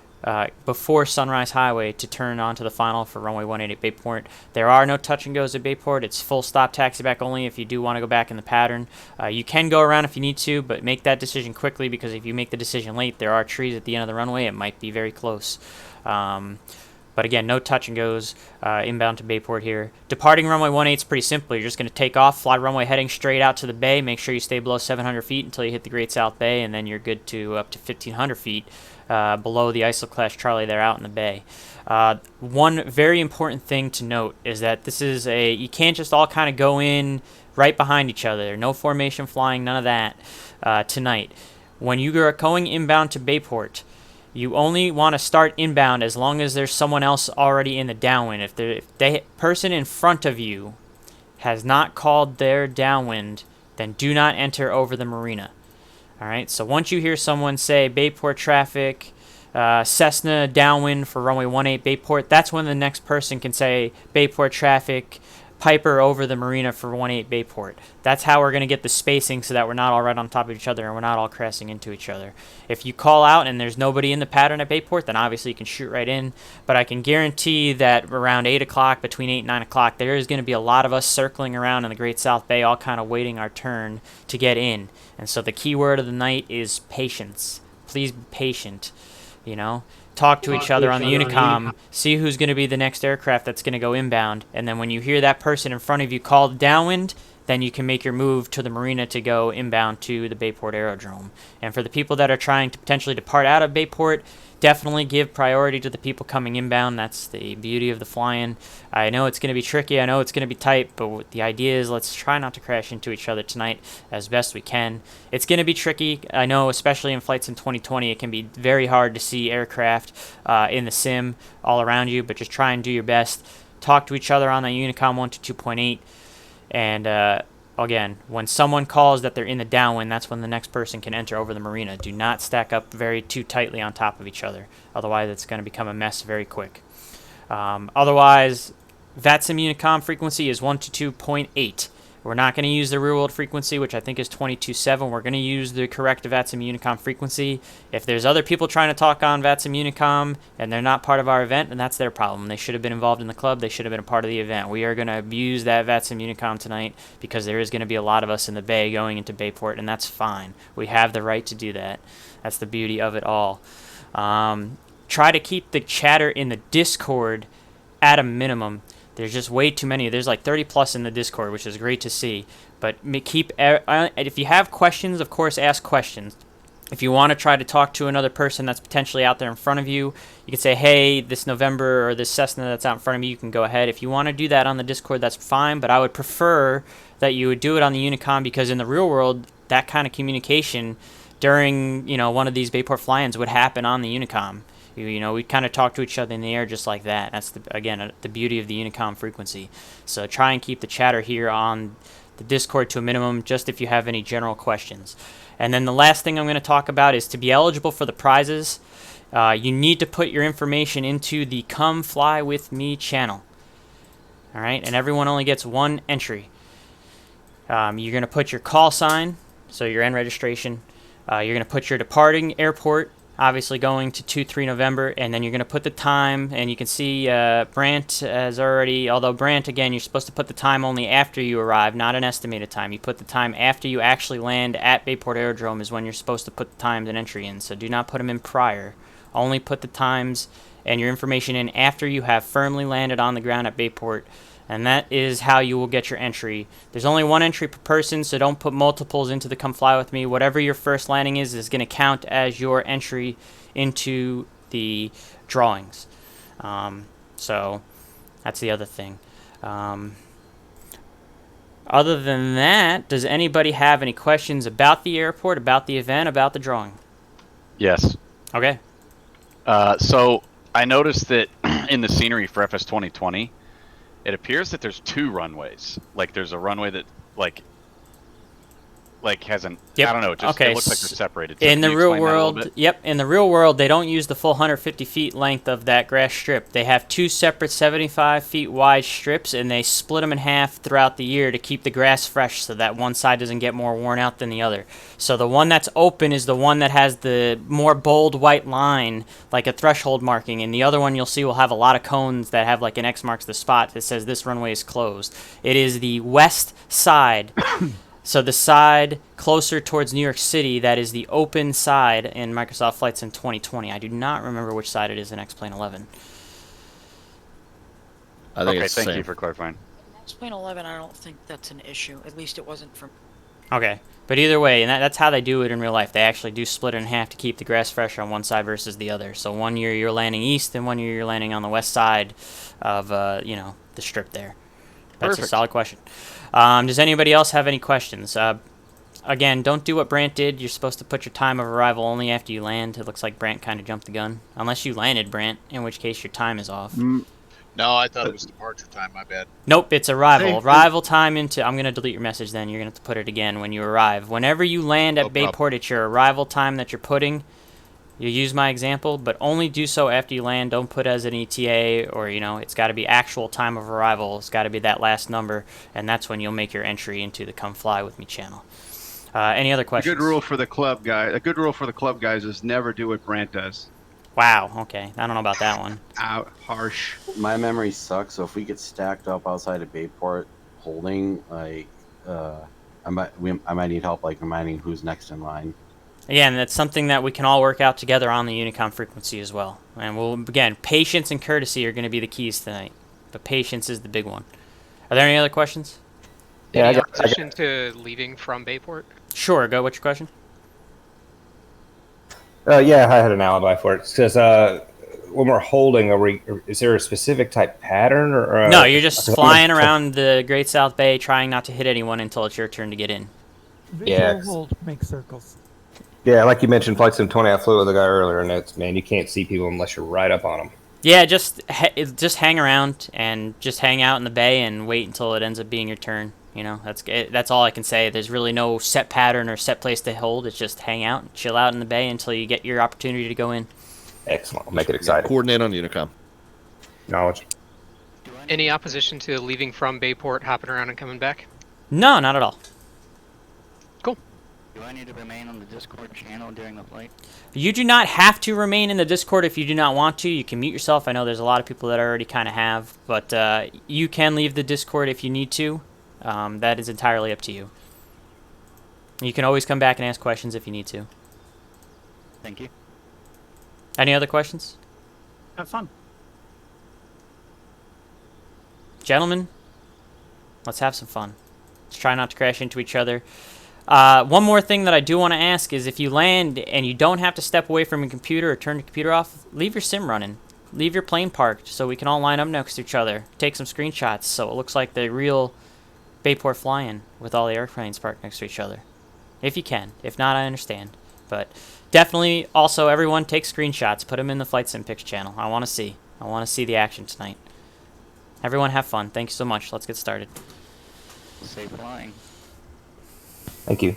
before Sunrise Highway to turn onto the final for runway 18 at Bayport. There are no touch and goes at Bayport. It's full stop taxi back only if you do want to go back in the pattern. You can go around if you need to, but make that decision quickly because if you make the decision late, there are trees at the end of the runway. It might be very close. But again, no touch and goes inbound to Bayport here. Departing runway 18 is pretty simple. You're just going to take off, fly runway heading straight out to the bay. Make sure you stay below 700 feet until you hit the Great South Bay, and then you're good to up to 1,500 feet below the ISO class Charlie there out in the bay. One very important thing to note is that this is you can't just all kind of go in right behind each other. No formation flying, none of that tonight. When you are going inbound to Bayport, you only want to start inbound as long as there's someone else already in the downwind. If the person in front of you has not called their downwind, then do not enter over the marina. Alright, so once you hear someone say Bayport traffic, Cessna downwind for runway 18 Bayport, that's when the next person can say Bayport traffic, Piper over the marina for 18 Bayport. That's how we're going to get the spacing so that we're not all right on top of each other and we're not all crashing into each other. If you call out and there's nobody in the pattern at Bayport, then obviously you can shoot right in. But I can guarantee that around 8 o'clock, between 8 and 9 o'clock, there is going to be a lot of us circling around in the Great South Bay, all kind of waiting our turn to get in. And so the key word of the night is patience. Please be patient, you know. Talk to each other on the Unicom, see who's going to be the next aircraft that's going to go inbound, and then when you hear that person in front of you called downwind, then you can make your move to the marina to go inbound to the Bayport Aerodrome. And for the people that are trying to potentially depart out of Bayport, definitely give priority to the people coming inbound. That's the beauty of the flying. I know it's going to be tricky, I know it's going to be tight, but the idea is let's try not to crash into each other tonight as best we can. It's going to be tricky. I know, especially in Flight Sim 2020, it can be very hard to see aircraft in the sim all around you, but just try and do your best. Talk to each other on the Unicom 122.8, and again, when someone calls that they're in the downwind, that's when the next person can enter over the marina. Do not stack up too tightly on top of each other. Otherwise, it's going to become a mess very quick. Otherwise, VATSIM Unicom frequency is 122.8. We're not going to use the real world frequency, which I think is 22.7. We're going to use the correct VATSIM Unicom frequency. If there's other people trying to talk on VATSIM Unicom and they're not part of our event, then that's their problem. They should have been involved in the club. They should have been a part of the event. We are going to abuse that VATSIM Unicom tonight because there is going to be a lot of us in the bay going into Bayport, and that's fine. We have the right to do that. That's the beauty of it all. Try to keep the chatter in the Discord at a minimum. There's just way too many. There's like 30 plus in the Discord, which is great to see. But if you have questions, of course, ask questions. If you want to try to talk to another person that's potentially out there in front of you, you can say, hey, this November or this Cessna that's out in front of me, you can go ahead. If you want to do that on the Discord, that's fine. But I would prefer that you would do it on the Unicom because in the real world, that kind of communication during one of these Bayport fly-ins would happen on the Unicom. You know, we kind of talk to each other in the air just like that. That's, again, the beauty of the Unicom frequency. So try and keep the chatter here on the Discord to a minimum, just if you have any general questions. And then the last thing I'm going to talk about is to be eligible for the prizes, you need to put your information into the Come Fly With Me channel. All right, and everyone only gets one entry. You're going to put your call sign, so your N registration. You're going to put your departing airport, obviously going to 2-3 November, and then you're going to put the time, and you can see Brant has already, although Brant, again, you're supposed to put the time only after you arrive, not an estimated time. You put the time after you actually land at Bayport Aerodrome is when you're supposed to put the times and entry in, so do not put them in prior. Only put the times and your information in after you have firmly landed on the ground at Bayport, and that is how you will get your entry. There's only one entry per person, so don't put multiples into the Come Fly With Me. Whatever your first landing is going to count as your entry into the drawings. So that's the other thing. Other than that, does anybody have any questions about the airport, about the event, about the drawing? Yes. Okay. So I noticed that in the scenery for FS 2020, it appears that there's 2 runways. Like there's a runway that like hasn't. Yep. I don't know. It just okay. it looks like they're separated. So in the real world, yep. In the real world, they don't use the full 150 feet length of that grass strip. They have 2 separate 75 feet wide strips, and they split them in half throughout the year to keep the grass fresh, so that one side doesn't get more worn out than the other. So the one that's open is the one that has the more bold white line, like a threshold marking, and the other one you'll see will have a lot of cones that have like an X marks the spot that says this runway is closed. It is the west side. So the side closer towards New York City, that is the open side in Microsoft Flight Sim 2020. I do not remember which side it is in X-Plane 11. I think okay, it's thank the same. you for clarifying. X-Plane 11, I don't think that's an issue. At least it wasn't from... Okay, but either way, and that's how they do it in real life. They actually do split it in half to keep the grass fresh on one side versus the other. So one year you're landing east, and one year you're landing on the west side of, you know, the strip there. That's Perfect. a solid question. Does anybody else have any questions? Again, don't do what Brant did. You're supposed to put your time of arrival only after you land. It looks like Brant kind of jumped the gun. Unless you landed, Brant, in which case your time is off. No, I thought it was departure time. My bad. Nope, it's arrival. Arrival time into... I'm going to delete your message then. You're going to have to put it again when you arrive. Whenever you land at Bayport, it's your arrival time that you're putting. You use my example, but only do so after you land. Don't put as an ETA or, you know, it's got to be actual time of arrival. It's got to be that last number, and that's when you'll make your entry into the Come Fly With Me channel. Any other questions? A good rule for the club guys is never do what Brant does. Wow, okay. I don't know about that one. Harsh. My memory sucks, so if we get stacked up outside of Bayport holding, like, I might need help, like, reminding who's next in line. Again, that's something that we can all work out together on the Unicom frequency as well. And we'll, again, patience and courtesy are going to be the keys tonight. But patience is the big one. Are there any other questions? Yeah, I got to leaving from Bayport? Sure, go. What's your question? Yeah, I had an alibi for it. It says, when we're holding, is there a specific type pattern? Or no, you're just flying around the Great South Bay trying not to hit anyone until it's your turn to get in. Visual hold, make circles. Yeah, like you mentioned, Flight Sim 20, I flew with a guy earlier, and it's, man, you can't see people unless you're right up on them. Yeah, just hang around and just hang out in the bay and wait until it ends up being your turn. You know, that's all I can say. There's really no set pattern or set place to hold. It's just hang out and chill out in the bay until you get your opportunity to go in. Excellent. Make it exciting. Coordinate on Unicom. Knowledge. Any opposition to leaving from Bayport, hopping around and coming back? No, not at all. Cool. Do I need to remain on the Discord channel during the flight? You do not have to remain in the Discord if you do not want to. You can mute yourself. I know there's a lot of people that already kind of have, but you can leave the Discord if you need to. That is entirely up to you. You can always come back and ask questions if you need to. Thank you. Any other questions? Have fun. Gentlemen, let's have some fun. Let's try not to crash into each other. One more thing that I do want to ask is if you land and you don't have to step away from your computer or turn the computer off, leave your sim running. Leave your plane parked so we can all line up next to each other. Take some screenshots so it looks like the real Bayport flying with all the airplanes parked next to each other. If you can. If not, I understand. But definitely, also, everyone take screenshots. Put them in the Flight Sim Pics channel. I want to see. I want to see the action tonight. Everyone have fun. Thank you so much. Let's get started. Safe flying. Thank you.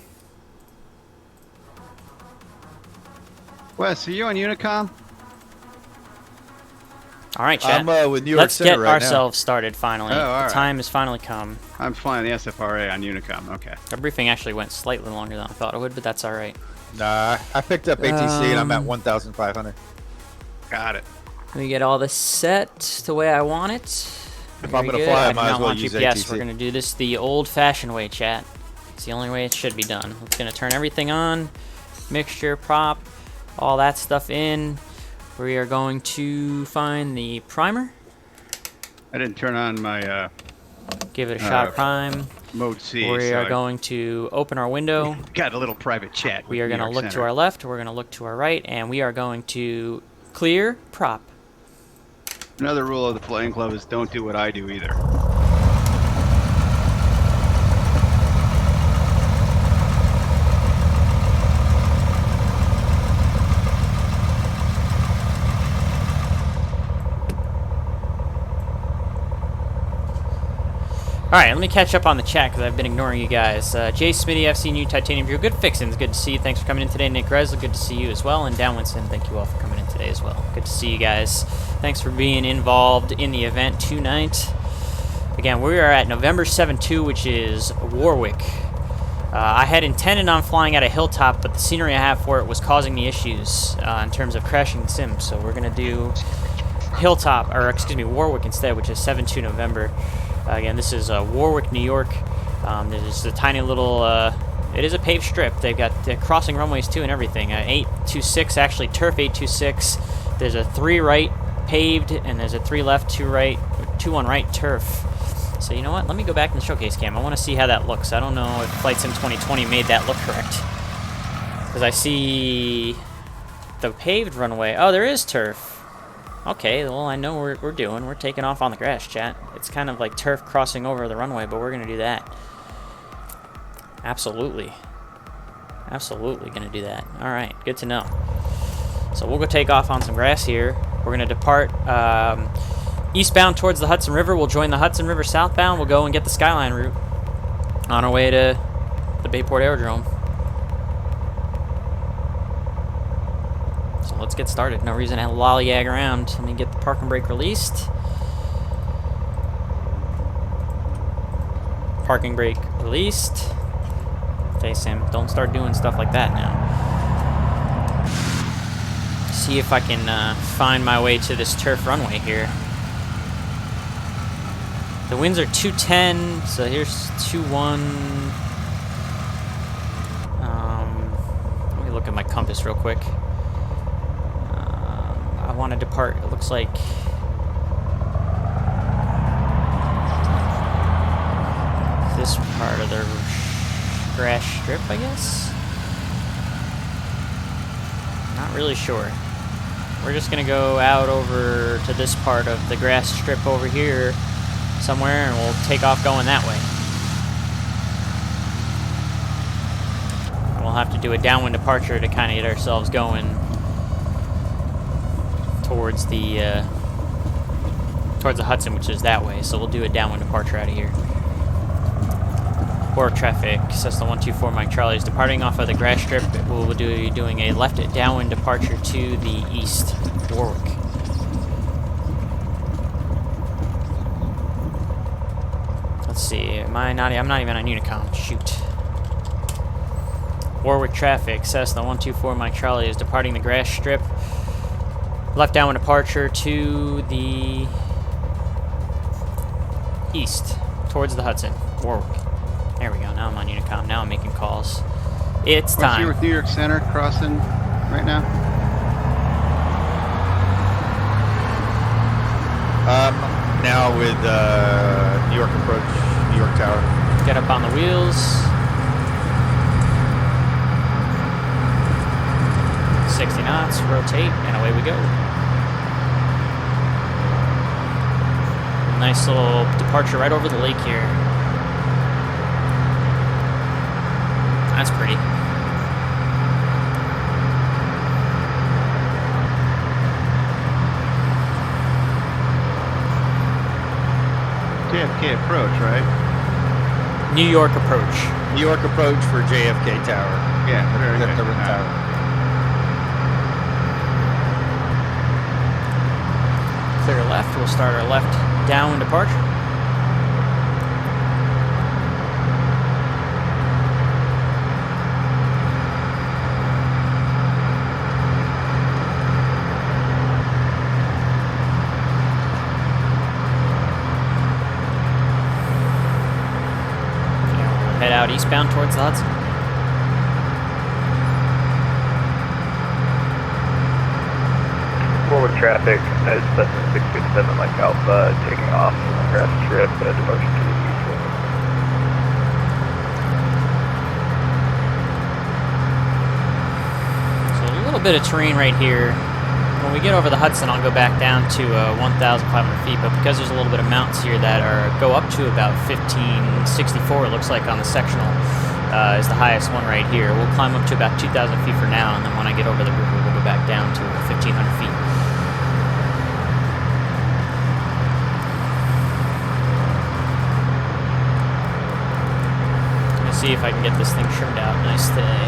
Wes, are you on Unicom? All right, chat. I'm with New York Let's Center get right ourselves started finally. Oh, all The right. time has finally come. I'm flying the SFRA on Unicom. Okay. Our briefing actually went slightly longer than I thought it would, but that's all right. Nah, I picked up ATC and I'm at 1,500. Got it. Let me get all this set the way I want it. If I'm Very gonna fly, I good. might do as not well want use GPS. ATC. We're gonna do this the old-fashioned way, chat. It's the only way it should be done. It's gonna turn everything on, mixture, prop, all that stuff in. We are going to find the primer. I didn't turn on my Give it a shot of prime. mode C. We so are going to open our window. Got a little private chat. We are going to look to our left, we're going to look to our right, and we are going to clear prop. Another rule of the flying club is don't do what I do either. Alright, let me catch up on the chat because I've been ignoring you guys. Jay Smitty, I've seen you. Titanium Drew, good fixins. Good to see you. Thanks for coming in today. Nick Resla, good to see you as well. And Downwinson, thank you all for coming in today as well. Good to see you guys. Thanks for being involved in the event tonight. Again, we are at November 7-2, which is Warwick. I had intended on flying at a hilltop, but the scenery I have for it was causing me issues in terms of crashing the sim. So we're going to do hilltop, or excuse me, Warwick instead, which is 7-2 November. Again, this is Warwick, New York. There's a tiny little, it is a paved strip. They've got crossing runways too and everything. 826, actually turf 826. There's a 3 right paved, and there's a 3 left, 2 right, 2 on right turf. So you know what? Let me go back in the showcase cam. I want to see how that looks. I don't know if Flight Sim 2020 made that look correct. Because I see the paved runway. Oh, there is turf. Okay, well, I know what we're doing. We're taking off on the grass, chat. It's kind of like turf crossing over the runway, but we're going to do that. Absolutely. Absolutely going to do that. All right, good to know. So we'll go take off on some grass here. We're going to depart eastbound towards the Hudson River. We'll join the Hudson River southbound. We'll go and get the Skyline route on our way to the Bayport Aerodrome. So let's get started. No reason to lollygag around. Let me get the parking brake released. Parking brake released. Okay, Sam, don't start doing stuff like that now. See if I can find my way to this turf runway here. The winds are 210, so here's 21. Let me look at my compass real quick. I want to depart, it looks like this part of the grass strip, I guess? Not really sure. We're just gonna go out over to this part of the grass strip over here somewhere, and we'll take off going that way. And we'll have to do a downwind departure to kind of get ourselves going towards the Hudson, which is that way. So we'll do a downwind departure out of here. Warwick traffic, Cessna 124 Mike Charlie is departing off of the grass strip. We'll be doing a left downwind departure to the east, Warwick. Let's see, I'm not even on Unicom, shoot. Warwick traffic, Cessna 124 Mike Charlie is departing the grass strip. Left downwind departure to the east, towards the Hudson, Warwick. There we go, now I'm on Unicom, now I'm making calls. It's time. You're with New York Center crossing right now? Now with New York approach, New York Tower. Get up on the wheels. 60 knots, rotate, and away we go. Nice little departure right over the lake here. That's pretty. JFK approach, right? New York approach. New York approach for JFK Tower. Yeah, very The good. Ribbon Tower. Clear left. We'll start our left downwind departure. Head out eastbound towards the Hudson. Forward traffic, is 667 Mike Alpha, taking off from the grass strip, demotion to the east. So a little bit of terrain right here. When we get over the Hudson, I'll go back down to 1,500 feet, but because there's a little bit of mountains here that go up to about 1564, it looks like on the sectional, is the highest one right here. We'll climb up to about 2,000 feet for now, and then when I get over the river, we'll go back down to 1,500 feet. Let me see if I can get this thing trimmed out nice today.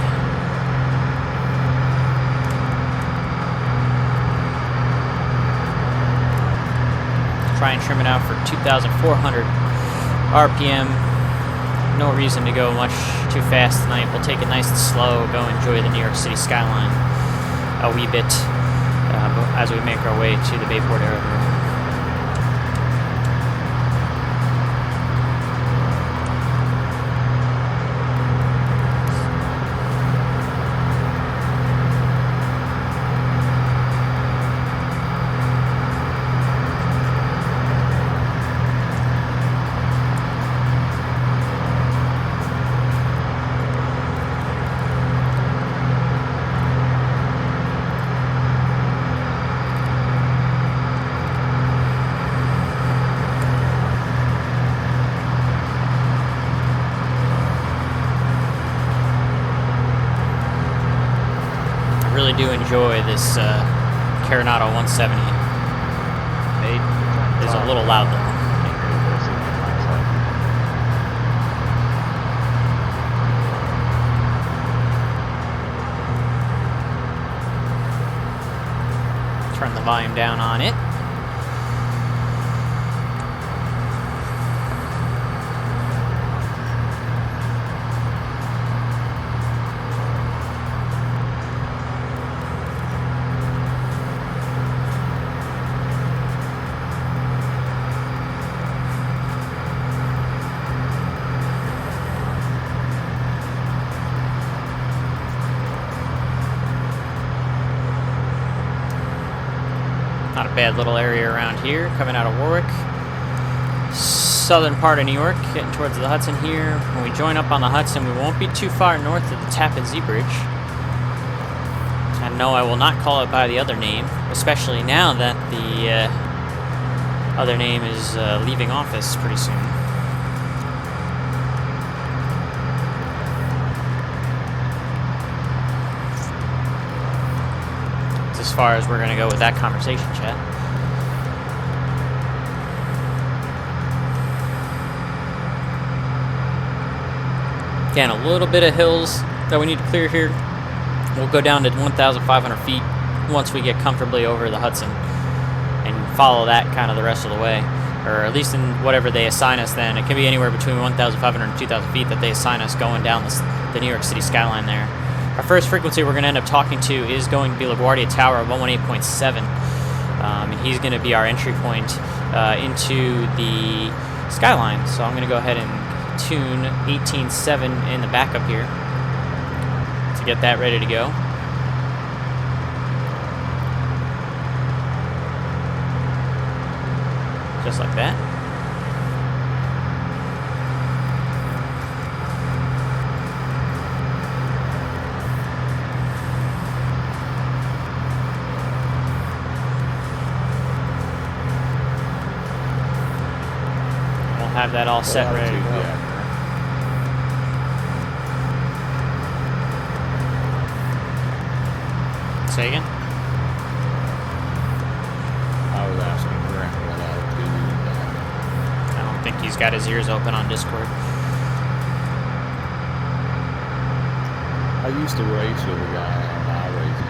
Try and trim it out for 2,400 RPM. No reason to go much too fast tonight. We'll take it nice and slow, go enjoy the New York City skyline a wee bit as we make our way to the Bayport Aerodrome. Do enjoy this Coronado 170. It's a little loud though. Turn the volume down on it. Not a bad little area around here, coming out of Warwick. Southern part of New York, getting towards the Hudson here. When we join up on the Hudson, we won't be too far north of the Tappan Zee Bridge. And no, I will not call it by the other name, especially now that the other name is leaving office pretty soon. As far as we're going to go with that conversation, chat. Again, a little bit of hills that we need to clear here. We'll go down to 1,500 feet once we get comfortably over the Hudson and follow that kind of the rest of the way, or at least in whatever they assign us then. It can be anywhere between 1,500 and 2,000 feet that they assign us going down the New York City skyline there. Our first frequency we're going to end up talking to is going to be LaGuardia Tower 118.7. And he's going to be our entry point into the skyline. So I'm going to go ahead and tune 18.7 in the backup here to get that ready to go. Just like that. Have that all set ready to go. Say again? I was asking for what altitude. I don't think he's got his ears open on Discord. I used to race with a guy on iRacing.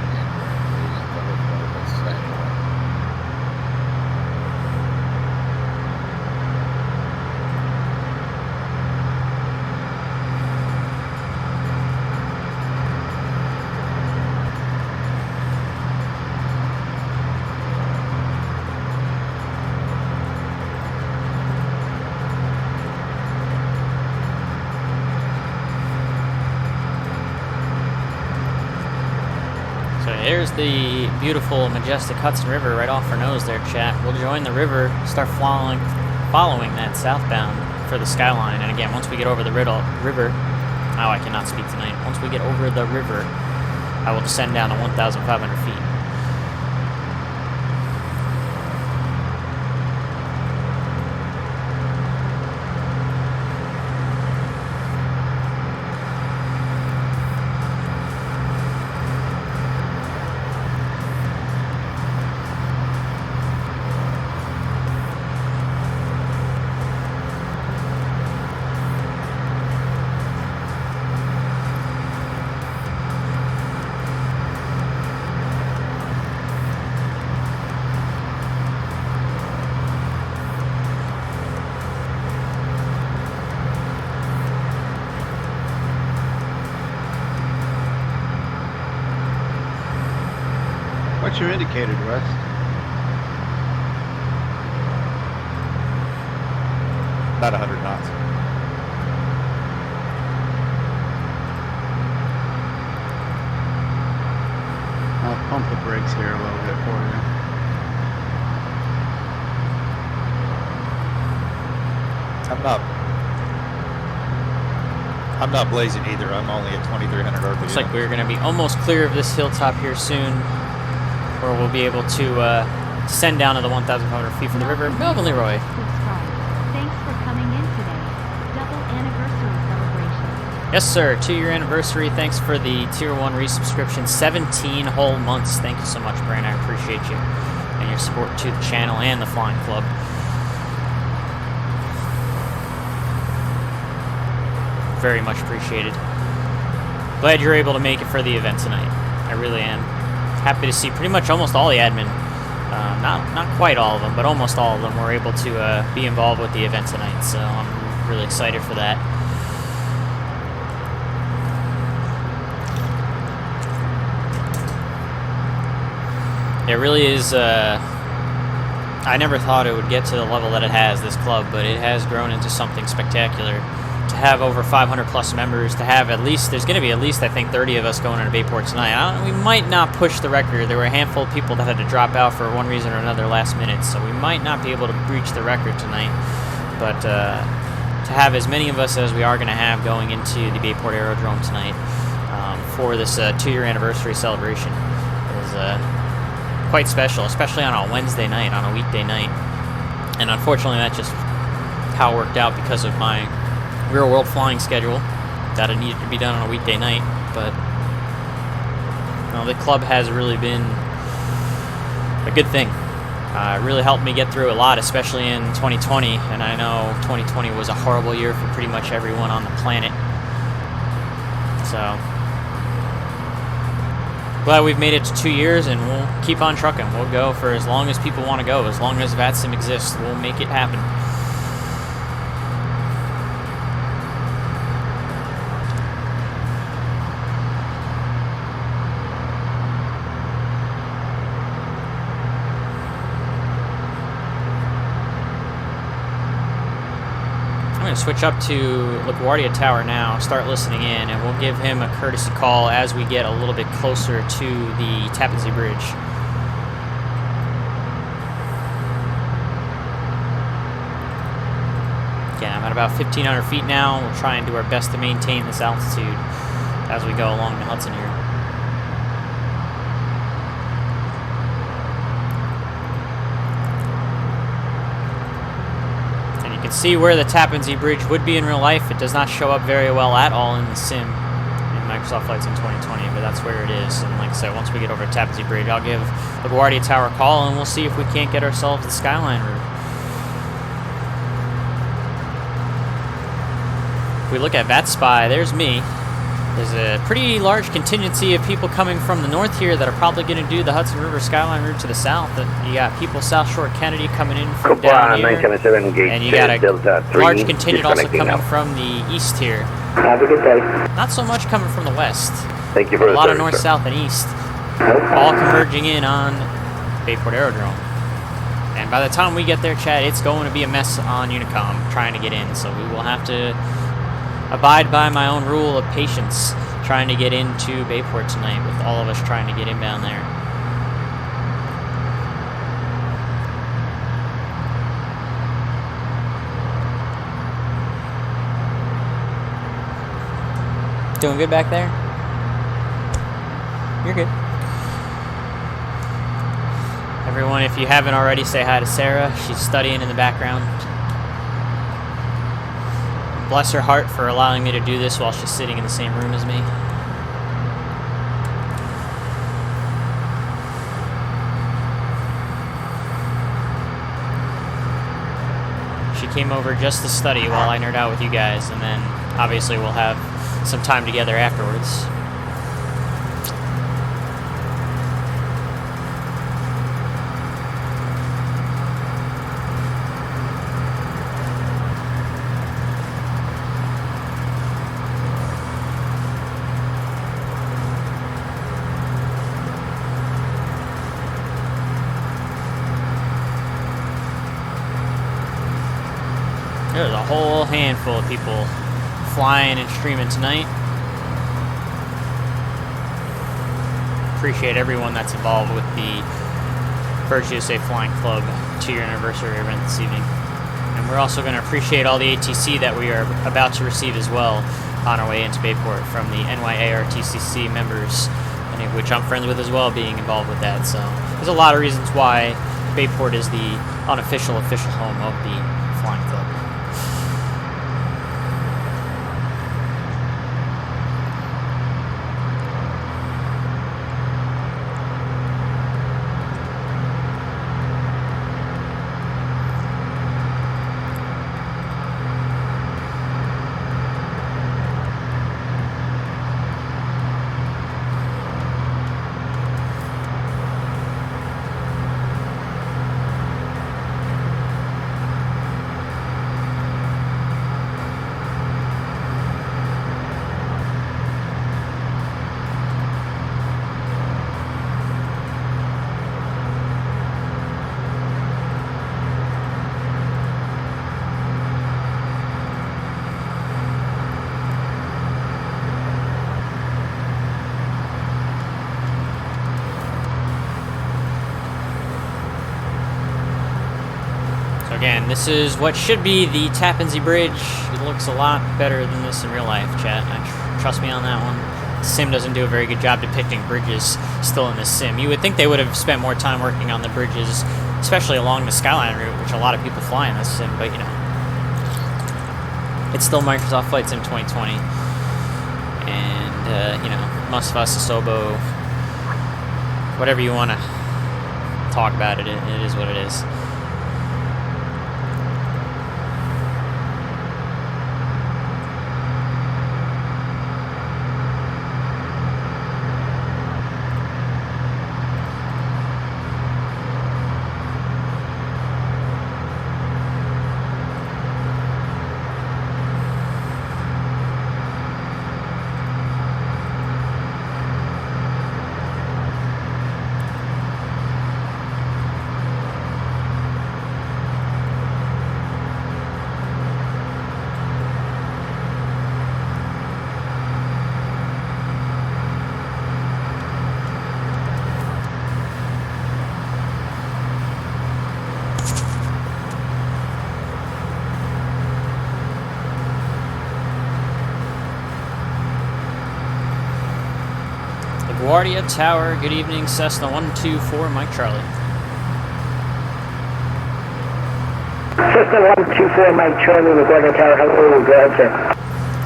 There's the beautiful, majestic Hudson River right off our nose there, chat. We'll join the river, start following that southbound for the Skyline. And again, once we get over the river, oh, I cannot speak tonight. Once we get over the river, I will descend down to 1,500 feet. What's your indicator, Wes? About 100 knots. I'll pump the brakes here a little bit for you. I'm not blazing either. I'm only at 2,300 RPM. Looks like we're going to be almost clear of this hilltop here soon, where we'll be able to descend down to the 1,500 feet from the river. Melvin Leroy. Thanks for coming in today. Double anniversary celebration. Yes, sir. 2-year anniversary. Thanks for the Tier 1 resubscription. 17 whole months. Thank you so much, Brian. I appreciate you and your support to the channel and the Flying Club. Very much appreciated. Glad you're able to make it for the event tonight. I really am. Happy to see pretty much almost all the admin, not quite all of them, but almost all of them were able to be involved with the event tonight. So I'm really excited for that. It really is. I never thought it would get to the level that it has, this club, but it has grown into something spectacular. To have over 500 plus members, to have at least, there's going to be at least, I think, 30 of us going into Bayport tonight. We might not push the record. There were a handful of people that had to drop out for one reason or another last minute, so we might not be able to breach the record tonight. But to have as many of us as we are going to have going into the Bayport Aerodrome tonight for this 2-year anniversary celebration is quite special, especially on a Wednesday night, on a weekday night. And unfortunately, that's just how it worked out because of my real world flying schedule that it needed to be done on a weekday night. But the club has really been a good thing. It really helped me get through a lot, especially in 2020, and I know 2020 was a horrible year for pretty much everyone on the planet. So glad we've made it to 2 years, and we'll keep on trucking. We'll go for as long as people want to go. As long as VATSIM exists, we'll make it happen. Switch up to LaGuardia Tower now, start listening in, and we'll give him a courtesy call as we get a little bit closer to the Tappan Zee Bridge. Again, I'm at about 1,500 feet now. We'll try and do our best to maintain this altitude as we go along the Hudson here. See where the Tappan Zee Bridge would be in real life. It does not show up very well at all in the sim in Microsoft Flight Sim 2020, but that's where it is. And like I said, once we get over to Tappan Zee Bridge, I'll give the LaGuardia Tower a call, and we'll see if we can't get ourselves the Skyline route. If we look at VATSPY, there's me. There's a pretty large contingency of people coming from the north here that are probably going to do the Hudson River Skyline route to the south. You got people South Shore Kennedy coming in from down here, and you got a large contingent also coming from the east here. Have a good day. Not so much coming from the west. Thank you for a lot of service, north, sir. south, and east, all converging in on Bayport Aerodrome. And by the time we get there, Chad, it's going to be a mess on Unicom trying to get in. So we will have to abide by my own rule of patience trying to get into Bayport tonight with all of us trying to get inbound there. Doing good back there? You're good. Everyone, if you haven't already, say hi to Sarah. She's studying in the background. Bless her heart for allowing me to do this while she's sitting in the same room as me. She came over just to study while I nerd out with you guys, and then obviously we'll have some time together afterwards. There's a whole handful of people flying and streaming tonight. Appreciate everyone that's involved with the Birds USA Flying Club 2-year anniversary event this evening. And we're also going to appreciate all the ATC that we are about to receive as well on our way into Bayport from the NYARTCC members, many of which I'm friends with as well, being involved with that. So there's a lot of reasons why Bayport is the unofficial official home of the Flying Club. Again, this is what should be the Tappan Zee Bridge. It looks a lot better than this in real life, chat. Trust me on that one. Sim doesn't do a very good job depicting bridges still in this sim. You would think they would have spent more time working on the bridges, especially along the Skyline route, which a lot of people fly in this sim, but you know, it's still Microsoft Flight Sim 2020. And, you know, MSFS, Asobo, whatever you want to talk about it, it is what it is. LaGuardia Tower, good evening, Cessna 124, Mike Charlie. Cessna 124, Mike Charlie, LaGuardia Tower, hello, go ahead, sir.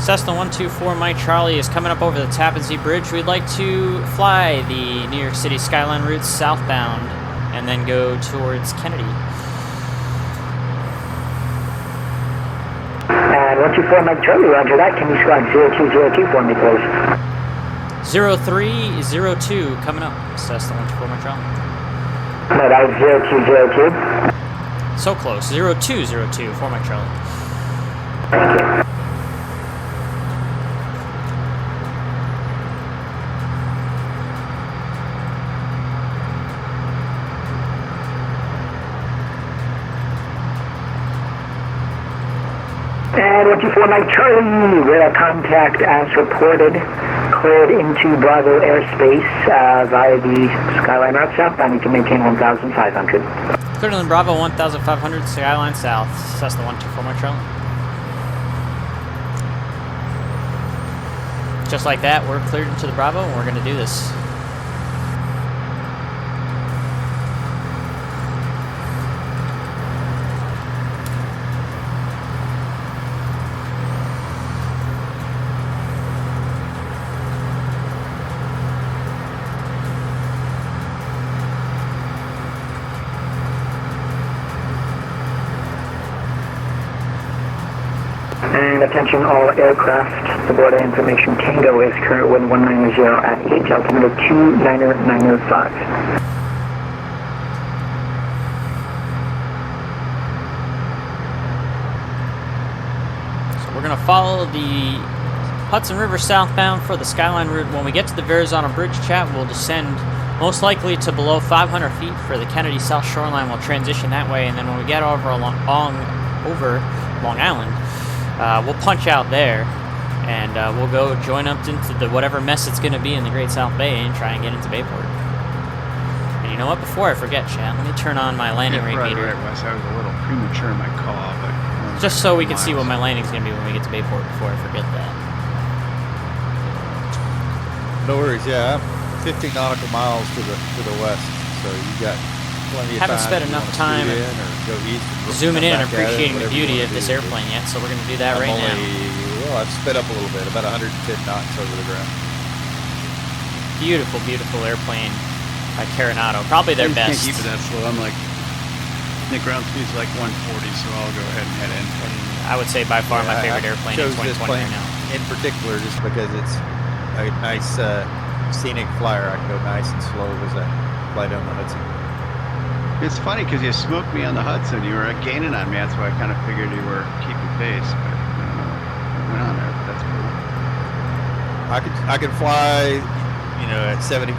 Cessna 124, Mike Charlie is coming up over the Tappan Zee Bridge. We'd like to fly the New York City Skyline route southbound and then go towards Kennedy. And 124, 124 Mike Charlie, roger that. Can you squad 0202 for me, please? 0302 coming up. Cessna 124 Mike Charlie. No, that was 0202. So close. 0202 for Mike Charlie. Thank you. And 124 Mike Charlie, radar contact as reported, cleared into Bravo airspace via the Skyline route south. I need to maintain 1,500. Cleared in Bravo 1,500, Skyline south. Cessna 124 Mike Charlie. Just like that, we're cleared into the Bravo, and we're going to do this. And attention all aircraft, the border information Tango is current wind 190 at H, altimeter 29905. So we're going to follow the Hudson River southbound for the Skyline route. When we get to the Verrazano Bridge, chat, we'll descend most likely to below 500 feet for the Kennedy South Shoreline. We'll transition that way, and then when we get over Long Island, we'll punch out there, and we'll go join up into the whatever mess it's going to be in the Great South Bay and try and get into Bayport. And you know what? Before I forget, chat, let me turn on my landing rate meter. Right, Wes. I was a little premature in my call, but just so we can see what my landing's going to be when we get to Bayport before I forget that. No worries. Yeah, I'm 15 nautical miles to the west, so you got plenty of time. Haven't spent enough time go east zooming in and appreciating the beauty of this airplane yet, so we're going to do that right now. Well, I've sped up a little bit, about 110 knots over the ground. Beautiful, beautiful airplane by Carenado. Probably their best. Can't keep it that slow. I'm like, the ground speed's like 140, so I'll go ahead and head in. And I would say by far my favorite airplane in 2020 right now. In particular, just because it's a nice scenic flyer. I can go nice and slow as I fly down the Hudson. It's funny because you smoked me on the Hudson. You were gaining on me. That's why I kind of figured you were keeping pace. But I don't know what went on there, but that's cool. I could fly, at 75%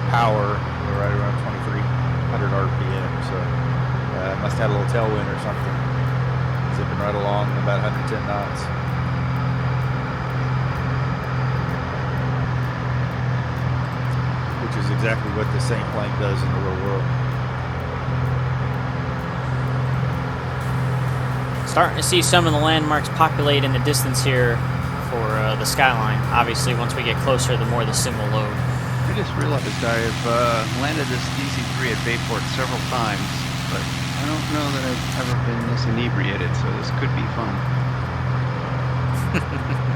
power, right around 2,300 RPM. So I must have had a little tailwind or something. Zipping right along about 110 knots. Which is exactly what the same plane does in the real world. Starting to see some of the landmarks populate in the distance here for the Skyline. Obviously, once we get closer, the more the sim will load. I just realized I've landed this DC-3 at Bayport several times, but I don't know that I've ever been this inebriated, so this could be fun.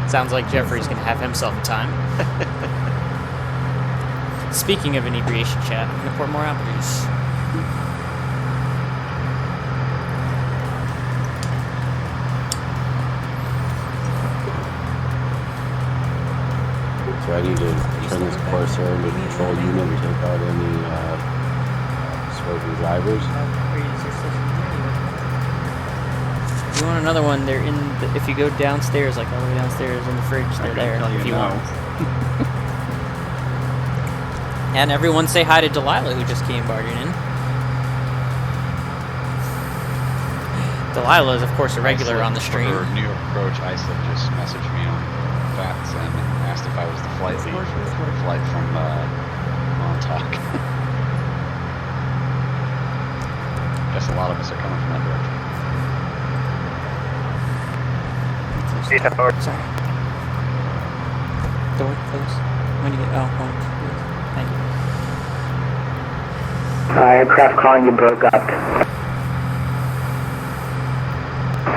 Sounds like Jeffrey's going to have himself a time. Speaking of inebriation, chat, I'm going to pour more apple juice. So I need to turn this course over to control unit and take out any swerving drivers. If you want another one, they're in the, if you go downstairs, like all the way downstairs in the fridge, they're there if you want. And everyone say hi to Delilah, who just came barging in. Delilah is, of course, a regular on the stream. For New York Approach, Islip just messaged me on VATSIM and asked if I was the flight lead for the flight from Montauk. Guess a lot of us are coming from that direction. Sorry. Door close. When you get thank you. Aircraft calling you broke up.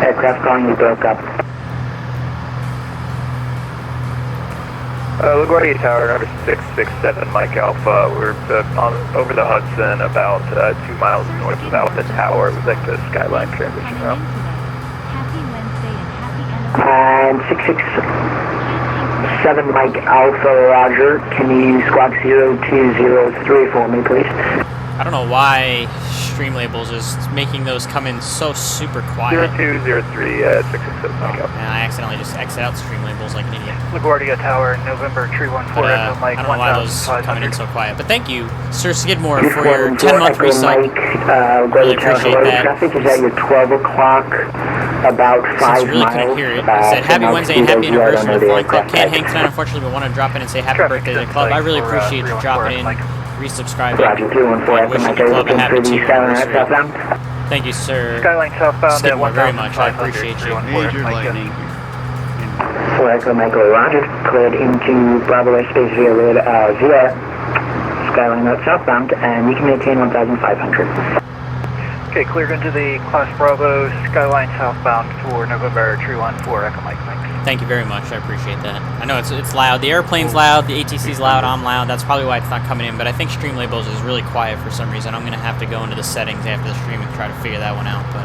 Aircraft calling you broke up. LaGuardia Tower, number 667, Mike Alpha. We're over the Hudson, about 2 miles north of the tower. We'd like the Skyline transition route. Happy Wednesday and happy anniversary. 667 Mike Alpha Roger. Can you squawk 0203 for me, please? I don't know why Streamlabels is making those come in so super quiet. 0203, 667 Mike Alpha. And I accidentally just exit out Streamlabels like an idiot. LaGuardia Tower, November 314, Echo Mike I don't know why those 1500. coming in so quiet. But thank you, Sir Skidmore, for your 10-month resub. Really appreciate that. Traffic is at your 12 o'clock, about 5 Since really miles. couldn't hear it. It said, happy Wednesday and happy anniversary to the Flying Club. Can't hang tonight, unfortunately, but want to drop in and say happy birthday to the club. I really appreciate you dropping in, resubscribing, and wishing the club a happy 2-year anniversary. Thank you, Sir Skyline southbound Skidmore, very much. I appreciate you. Major lightning. 4 Echo Michael Roger, cleared into Bravo airspace via Skyline Route southbound, and you can maintain 1,500. Okay, cleared into the Class Bravo Skyline southbound for November 314, Echo Mike. Thanks. Thank you very much. I appreciate that. I know it's loud. The airplane's loud. The ATC's loud. I'm loud. That's probably why it's not coming in. But I think Streamlabels is really quiet for some reason. I'm going to have to go into the settings after the stream and try to figure that one out. But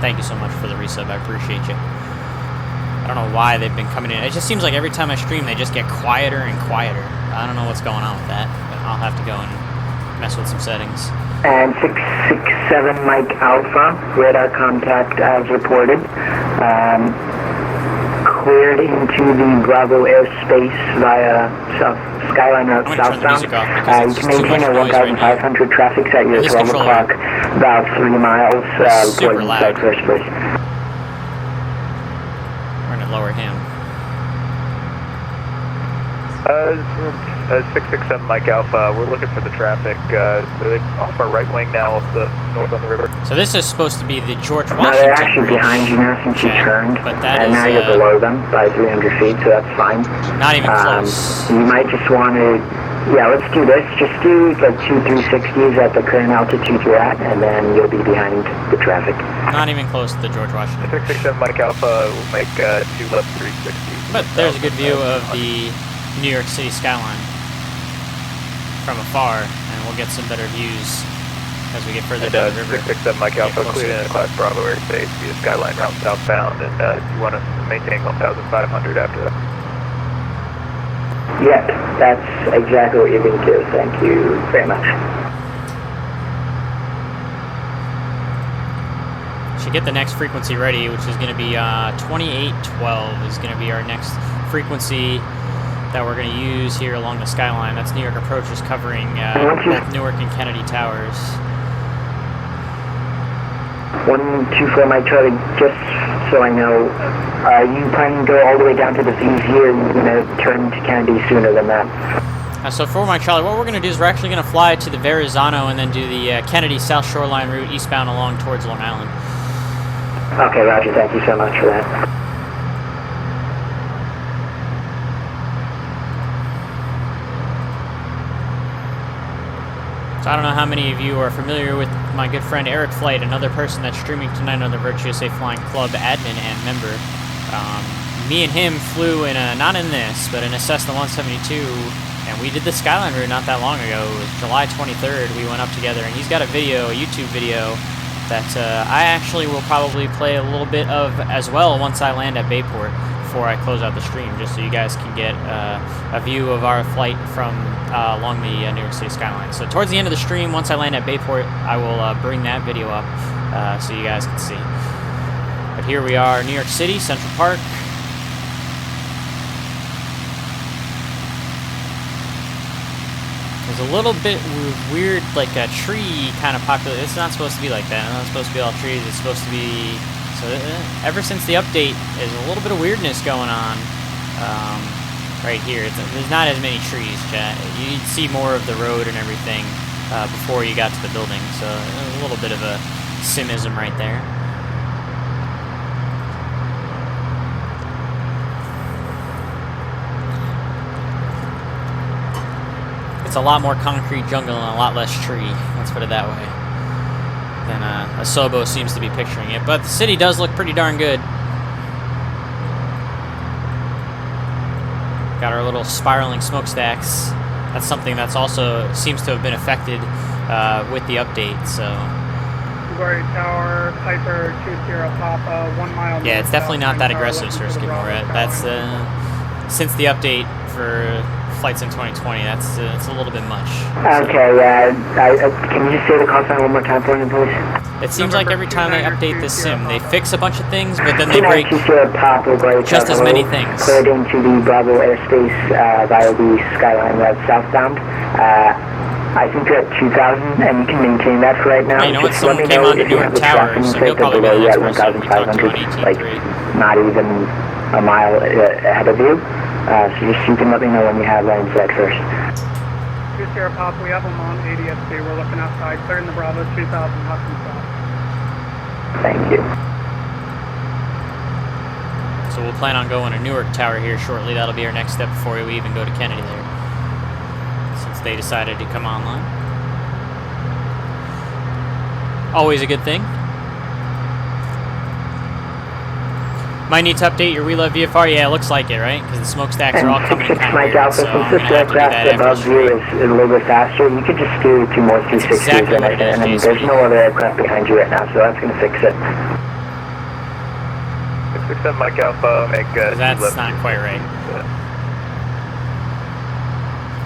thank you so much for the resub. I appreciate you. I don't know why they've been coming in. It just seems like every time I stream, they just get quieter and quieter. I don't know what's going on with that. But I'll have to go and mess with some settings. And 667 Mike Alpha, radar contact as reported. Cleared into the Bravo airspace via Skyline Route southbound. You can maintain a 1,500 traffic at your 12 o'clock, about 3 miles, reporting southwest, please. We're going to lower him. 667 Mike Alpha, we're looking for the traffic. Off our right wing now, off the north on the river. So this is supposed to be the George Washington. No, they're actually behind you now since you turned. But that and is, now you're below them by 300 feet, so that's fine. Not even close. You might just want to, yeah, let's do this. Just do like 2 360s at the current altitude you're at, and then you'll be behind the traffic. Not even close to the George Washington. 667 Mike Alpha, we'll make 2 left 360. But there's a good view of the New York City skyline from afar, and we'll get some better views as we get further down the river. 667 Mike Alpha, cleared in a Class Bravo airspace via Skyline Route southbound, and you want to maintain 1,500 after that. Yep, that's exactly what you're going to do. Thank you very much. Should get the next frequency ready, which is going to be 2812 is going to be our next frequency that we're going to use here along the skyline. That's New York approaches covering both Newark and Kennedy Towers. 124 Mike Charlie, just so I know, are you planning to go all the way down to the VZ, or are you going to turn to Kennedy sooner than that? So for Mike Charlie, what we're going to do is we're actually going to fly to the Verrazano and then do the Kennedy South Shoreline route eastbound along towards Long Island. Okay, Roger, thank you so much for that. So I don't know how many of you are familiar with my good friend Eric Flight, another person that's streaming tonight on the Virtuous A Flying Club admin and member. Me and him flew in a, not in this, but in a Cessna 172, and we did the Skyline route not that long ago. It was July 23rd, we went up together, and he's got a video, a YouTube video, that I actually will probably play a little bit of as well once I land at Bayport before I close out the stream, just so you guys can get a view of our flight from along the New York City skyline. So towards the end of the stream, once I land at Bayport, I will bring that video up so you guys can see. But here we are, New York City, Central Park. There's a little bit weird, like a tree kind of populated. It's not supposed to be like that. It's not supposed to be all trees. It's supposed to be... So ever since the update, there's a little bit of weirdness going on right here. There's not as many trees, chat. You'd see more of the road and everything before you got to the building. So a little bit of a simism right there. It's a lot more concrete jungle and a lot less tree, let's put it that way, than Asobo seems to be picturing it. But the city does look pretty darn good. Got our little spiraling smokestacks. That's something that's also seems to have been affected with the update, so Blueberry Tower, Piper 20 Papa, 1 mile. Yeah, it's definitely not that aggressive, Sirski Moret. That's since the update for Flight Sim 2020. That's it's a little bit much. Okay, can you just say the call sign one more time for me, please? It seems like every time they update the sim, they fix a bunch of things, but then they break just as many things. Cleared into the Bravo airspace via the Skyline route southbound. I think you're at 2,000, and you can maintain that for right now. Well, you know what? Someone came on to Newark Tower, so he'll probably be the next person. We talked to on 18.3. Like, not even a mile ahead of you. So you can let me know when you have line set first. 20 Pop, we have them on ADSB. We're looking outside, clearing the Bravo 2000 Hudson South. Thank you. So we'll plan on going to Newark Tower here shortly. That'll be our next step before we even go to Kennedy there, since they decided to come online. Always a good thing. Might need to update your reload VFR. Yeah, it looks like it, right? Because the smokestacks are all coming in kind of weird, so I'm going to have to do that above you is a little bit faster. You could just do 2 more 360s, exactly what it is, and there's no other aircraft behind you right now, so that's going to fix it. 667 Mike Alpha, make that's not quite right.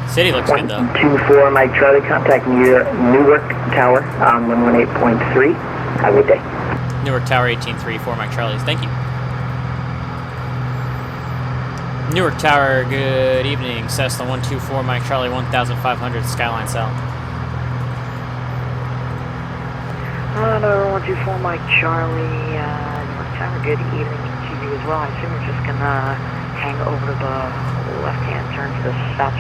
City looks good though. 124 Mike Charlie, contact Newark Tower on 118.3. Have a good day. Newark Tower 18.3, 4 Mike Charlie's. Thank you. Newark Tower, good evening. Cessna 124 Mike Charlie 1500 Skyline South. Number 124 Mike Charlie, Newark Tower, good evening to you as well. I assume we're just gonna hang over to the left-hand turn to the south.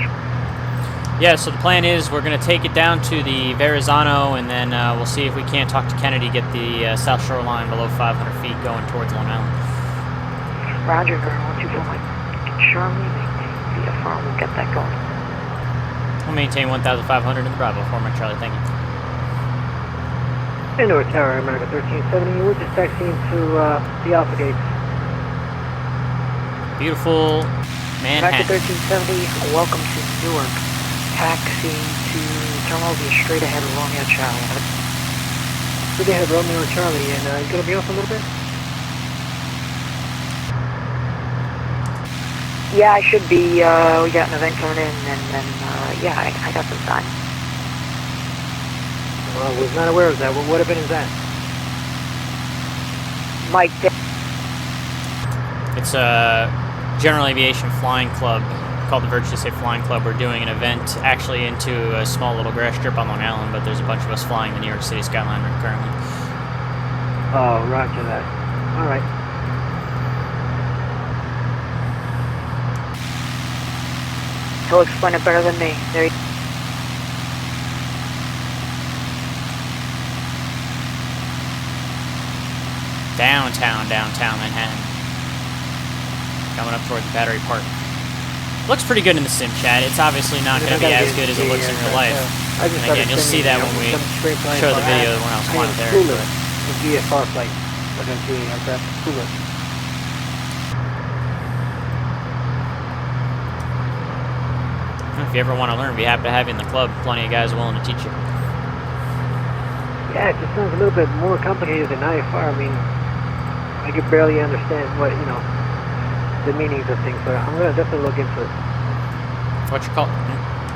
Yeah, so the plan is we're going to take it down to the Verrazano, and then we'll see if we can't talk to Kennedy, get the South Shore line below 500 feet going towards Long Island. Roger, 124 Mike Charlie, maintain VFR, we'll get that going. We'll maintain 1,500 in the Bravo, 4 Mike Charlie, thank you. Newark Tower, America 1370, we're just taxiing to the Alpha Gates. Beautiful Manhattan. America 1370, welcome to Newark. Taxi to terminal, be straight ahead of Romeo Charlie. Straight ahead Romeo Charlie, and you gonna be off a little bit? Yeah, I should be. We got an event coming in, and then yeah, I got some time. I was not aware of that. What event is that? Mike. It's a General Aviation Flying Club called the Virtually Safe Flying Club. We're doing an event actually into a small little grass strip on Long Island, but there's a bunch of us flying the New York City Skyline currently. Oh, roger that. All right. He'll explain it better than me. There you Downtown Manhattan. Coming up toward the Battery Park. Looks pretty good in the sim chat. It's obviously not going to be as good as it looks in real life. And again, you'll see that when we show the video when I was flying there. The VFR flight. Like a GA aircraft. Cooler. If you ever want to learn, be happy to have you in the club. Plenty of guys willing to teach you. Yeah, it just sounds a little bit more complicated than IFR. I mean, I could barely understand what, you know, the meanings of things, but I'm gonna definitely look into it. What's your call?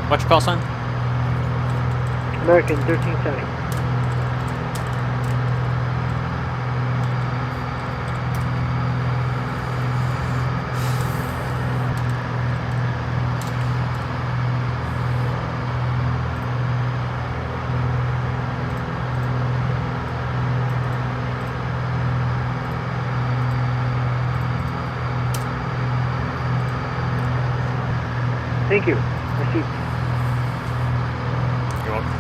What's your call sign? American 1370. Thank you. Received. You're welcome.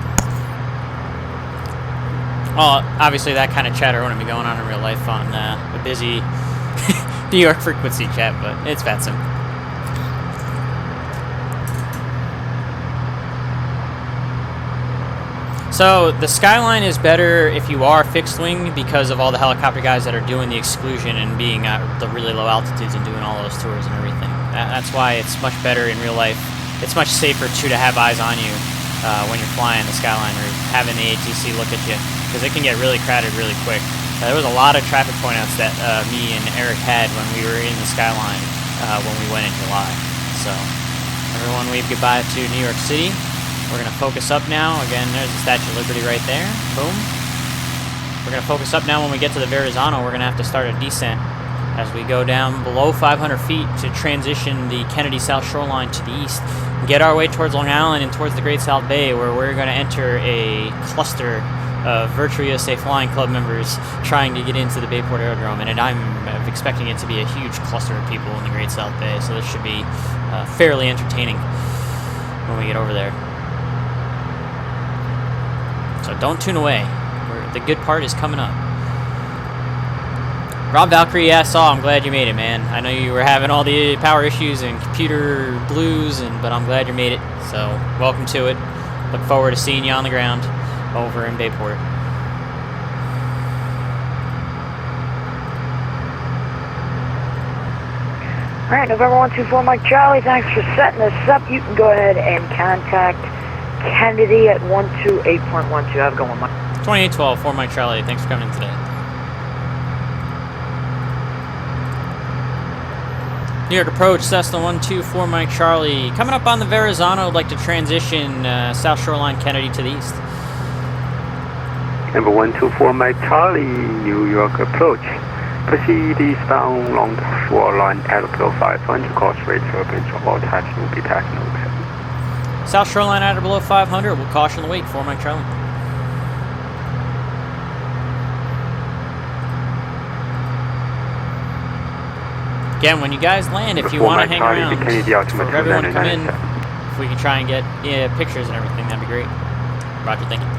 Well, obviously that kind of chatter wouldn't be going on in real life on a busy New York frequency chat, but it's VATSIM. So the Skyline is better if you are fixed wing because of all the helicopter guys that are doing the exclusion and being at the really low altitudes and doing all those tours and everything. That's why it's much better in real life. It's much safer too to have eyes on you when you're flying the Skyline or having the ATC look at you, because it can get really crowded really quick. There was a lot of traffic pointouts that me and Eric had when we were in the Skyline when we went in July. So everyone wave goodbye to New York City. We're going to focus up now. Again, there's the Statue of Liberty right there. Boom. We're going to focus up now. When we get to the Verrazano, we're going to have to start a descent as we go down below 500 feet to transition the Kennedy South Shoreline to the east. Get our way towards Long Island and towards the Great South Bay, where we're going to enter a cluster of Virtual USA Flying Club members trying to get into the Bayport Aerodrome, and I'm expecting it to be a huge cluster of people in the Great South Bay, so this should be fairly entertaining when we get over there. So don't tune away. The good part is coming up. Rob Valkyrie, yeah, I saw. I'm glad you made it, man. I know you were having all the power issues and computer blues, but I'm glad you made it. So welcome to it. Look forward to seeing you on the ground over in Bayport. All right, November 124 Mike Charlie, thanks for setting this up. You can go ahead and contact Kennedy at 128.12. Have a good one, Mike. 2812 for Mike Charlie. Thanks for coming in today. New York approach, Cessna 124 Mike Charlie. Coming up on the Verrazano, I'd like to transition South Shoreline Kennedy to the east. Number 124 Mike Charlie, New York approach. Proceed eastbound along the shoreline at below 500. Course rate turbulence of all types will be passing over. South Shoreline at or below 500. We'll caution the wake for Mike Charlie. Again, when you guys land, if you want to hang around, for everyone to come in, if we can try and get pictures and everything, that'd be great. Roger, thank you.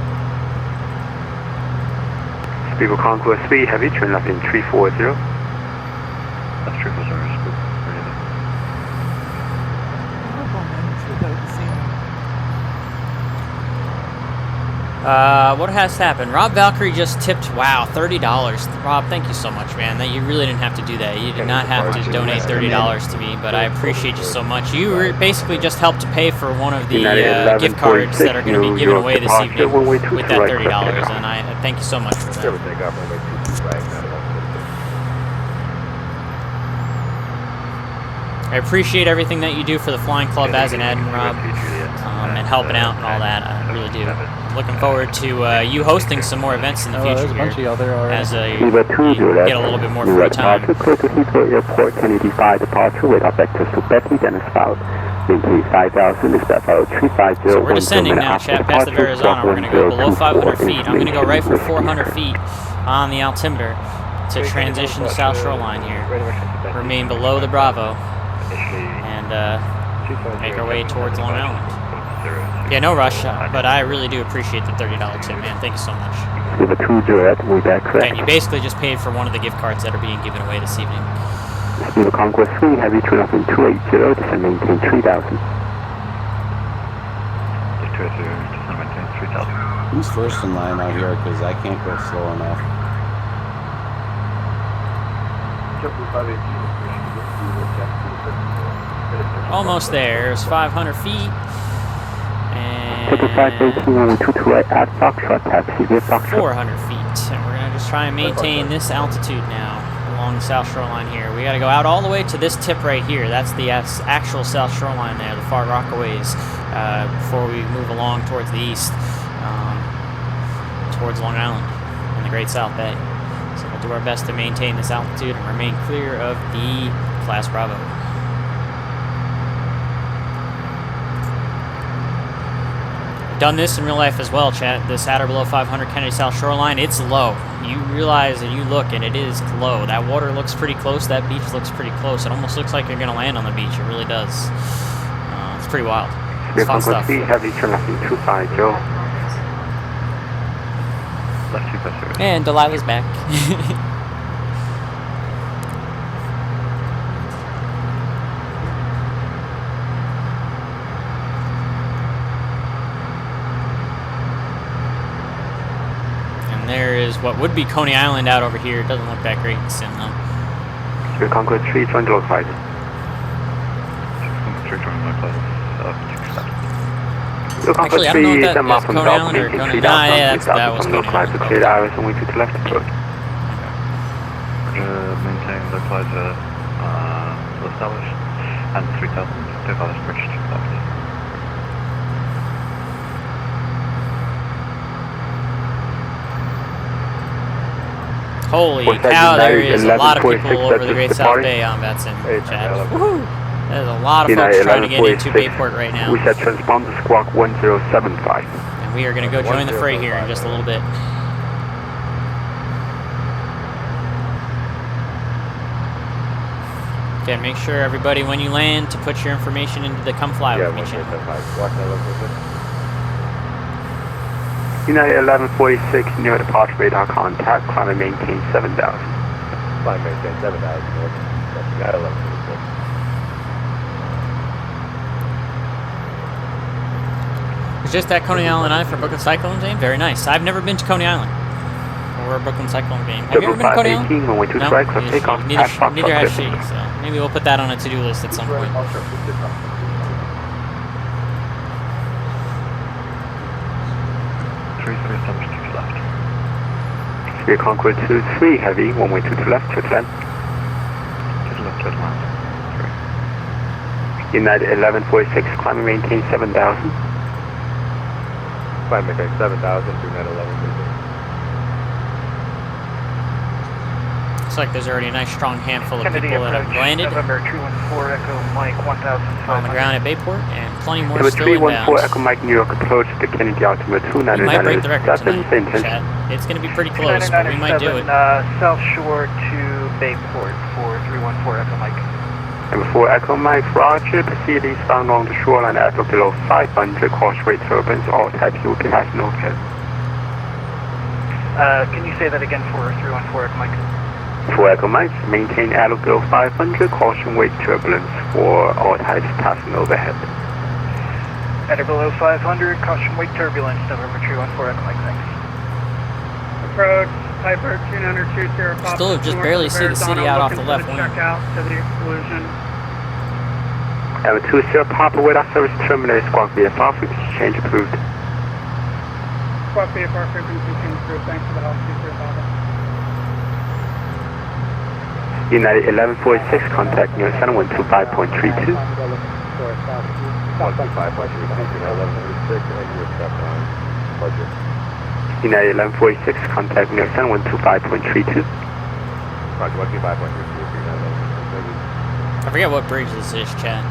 People Concourse 3, heavy, turn left in 340. That's 340, what has happened? Rob Valkyrie just tipped, wow, $30. Rob, thank you so much, man. That you really didn't have to do that. You did not have to donate $30 to me, but I appreciate you so much. You basically just helped to pay for one of the gift cards that are going to be given away this evening with that $30, and I thank you so much for that. I appreciate everything that you do for the Flying Club as an admin, Rob, and helping out and all that. I really do. I'm looking forward to you hosting some more events in the future here as you get a little bit more free time. Clear to Heathrow Airport, Kennedy 5 departure with vectors to Betty, Dennis South. Wind 5,000 is that 350. So we're descending now, chat, past the Verrazano. We're going to go below 500 feet. I'm going to go right for 400 feet on the altimeter to transition to South Shoreline here. Remain below the Bravo and make our way towards Long Island. Yeah, no rush, but I really do appreciate the $30 tip, man. Thank you so much. And you basically just paid for one of the gift cards that are being given away this evening. Steve Conquest 3, heavy turn up in 280, descend maintain 3,000. Who's first in line out here? Because I can't go slow enough. Almost there. It's 500 feet. And 400 feet. And we're going to just try and maintain this altitude now along the South Shoreline here. We got to go out all the way to this tip right here. That's the actual South Shoreline there, the Far Rockaways, before we move along towards the east, towards Long Island and the Great South Bay. So we'll do our best to maintain this altitude and remain clear of the Class Bravo. Done this in real life as well, chat. This at or below 500 Kennedy South Shoreline, it's low. You realize and you look and it is low. That water looks pretty close. That beach looks pretty close. It almost looks like you're going to land on the beach. It really does. It's pretty wild. It's fun stuff. And Delilah's back. There is what would be Coney Island out over here. It doesn't look that great in sim though. Concord 3, join the low side. Actually, I don't know if that is Coney Island or Coney. Nah, yeah, that was Coney Island. Cleared hours and wait to left approach. Maintain localizer, well established, and 3000, 2000 bridge to left. Holy cow, there is a lot of people over the Great South Bay on VATSIM, Chad. Woohoo! There's a lot of folks trying to get into Bayport right now. We set transponder squawk 1075. And we are going to go join the fray here in just a little bit. Okay, make sure everybody when you land to put your information into the come fly with me channel. United 1146 near departure radar contact, climb and maintain 7000. Climb maintain 7000, United 1146. It's just at Coney Island I for Brooklyn Cyclone game. Very nice. I've never been to Coney Island or a Brooklyn Cyclone game. Have you ever been to Coney Island? No, neither has she. So maybe we'll put that on a to-do list at some point. Spear Concord 23 heavy, 112 to left, to 10. United 1146, climb and maintain 7000. Climb maintain 7000, United 1146. Looks like there's already a nice strong handful of people that have landed November 214 Echo Mike 1500 on the ground at Bayport, and plenty more Number still inbound. 314 Echo Mike New York approach to Kennedy Altimeter 299. We might break the record tonight, Chad. It's going to be pretty close, but we might do it. South Shore to Bayport for 314 Echo Mike. Number 4 Echo Mike, roger. Proceed eastbound along the shoreline at or below 500. Cross rate turbines, all types will be passing overhead. Can you say that again for 314 Echo Mike? 4 Echo Mike, maintain at or below 500. Caution wake turbulence for all types passing overhead. At or below 500, caution wake turbulence, November 314 Echo Mike, thanks. Approach, Bayport 2920. Still just barely see the city out off the left wing. Check out to the exclusion. Number 20 Papa, with our service terminated, squawk VFR frequency change approved. Squawk VFR frequency change approved, thanks for the help, C3 Papa. United 1146, contact New York Center 125.32. 125.32, United 1146, and you're step on budget. United 1146, contact New York Center 125.32. Roger, 125.32, United 1146. I forget what bridge this is, Chad.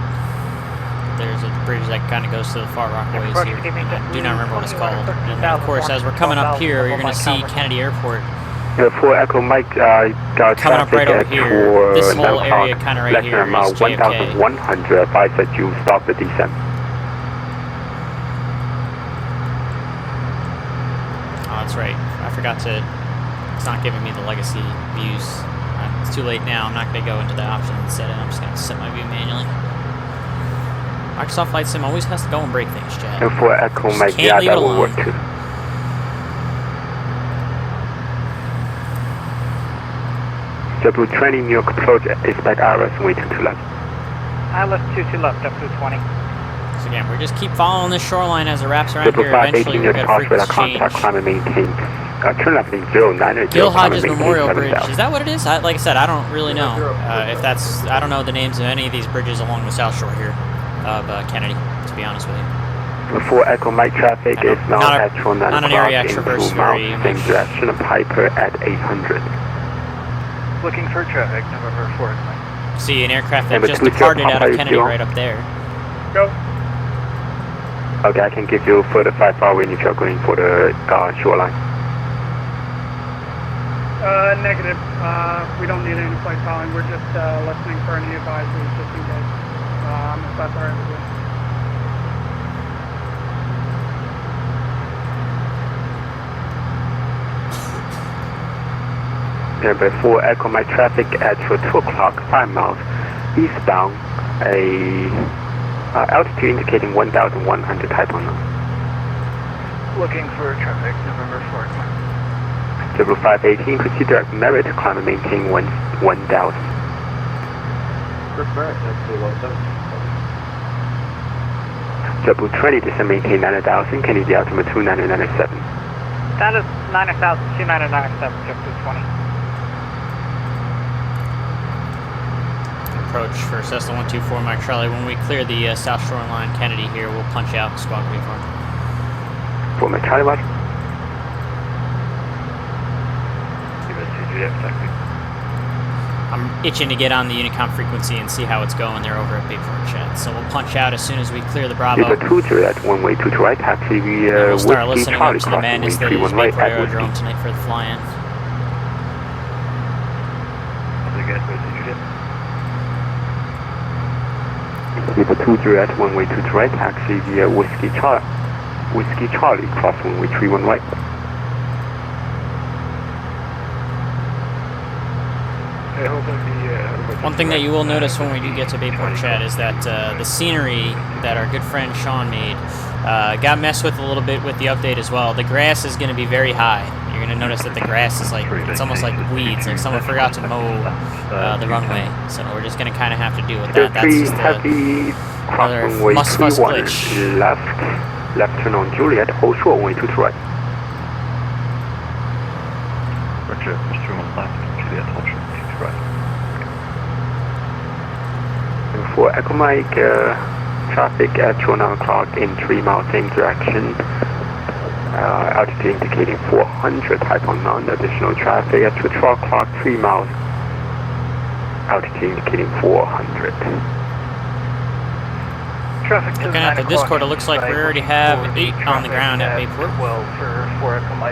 There's a bridge that kind of goes to the Far Rockaways here. I do not remember what it's called. And of course, as we're coming up here, you're going to see Kennedy Airport. 4 Echo Mike, got coming up right over here. This whole area kind of right here is JFK. 1100, advise that you stop the descent. Oh, that's right. I forgot to. It's not giving me the legacy views. It's too late now. I'm not going to go into the options and set it. I'm just going to set my view manually. Microsoft Flight Sim always has to go and break things, Chad. 4 Echo Mike, yeah, that will work too. W20 New York approach, expect IRS waiting to left. ILS 22 left, W20. So again, we just keep following this shoreline as it wraps around here. Eventually we'll get a frequency change. Climb and maintain. Turn left in 09. Gil Hodges Memorial Bridge. Is that what it is? Like I said, I don't really know. If that's, I don't know the names of any of these bridges along the South Shore here of Kennedy, to be honest with you. Before Echo Mike traffic is now at 9 not an area I traverse very much. Same direction of Piper at 800. Looking for traffic, November 4th. See an aircraft that just departed out of Kennedy right up there. Go. Okay, I can give you further 5 hour when you're going for the shoreline. Negative. We don't need any flight following. We're just listening for any advisories just in case. If that's alright with you. Number 4 Echo Mike traffic at 2 o'clock, 5 miles eastbound, altitude indicating 1,100 type on them. Looking for traffic, November 4th. 0518, proceed direct merit to climb and maintain 1,000. Double 20, descend maintain 9000, Kennedy altimeter 2997. That is 9000, 2997, Objective 20. Approach for Cessna 124 Mike Charlie. When we clear the South Shoreline Kennedy here, we'll punch out squawk reform. For Mike Charlie, what? I'm itching to get on the Unicom frequency and see how it's going. They're over at Bayport Chat. So we'll punch out as soon as we clear the Bravo. Number 2 at one way to right, taxi we'll start listening up to the madness that is right Bayport Aerodrome tonight for the fly-in. Number 2 at one way to right, taxi via Whiskey Charlie, cross runway 31 right. One thing that you will notice when we do get to Bayport Chat is that the scenery that our good friend Sean made got messed with a little bit with the update as well. The grass is going to be very high. You're going to notice that the grass is like, it's almost like weeds, like someone forgot to mow the runway. So we're just going to kind of have to deal with that. That's just another must-fuss glitch. Left turn on Juliet, hold short, way to right. Roger, Mr. 1 left, Juliet, hold short, to right. For Echo Mike, traffic at 9 o'clock in 3 miles same direction. Altitude indicating 400, type on none. Additional traffic at 12 o'clock, 3 miles. Altitude indicating 400. Looking at the Discord, it looks like we already have 8 on the ground at Bayport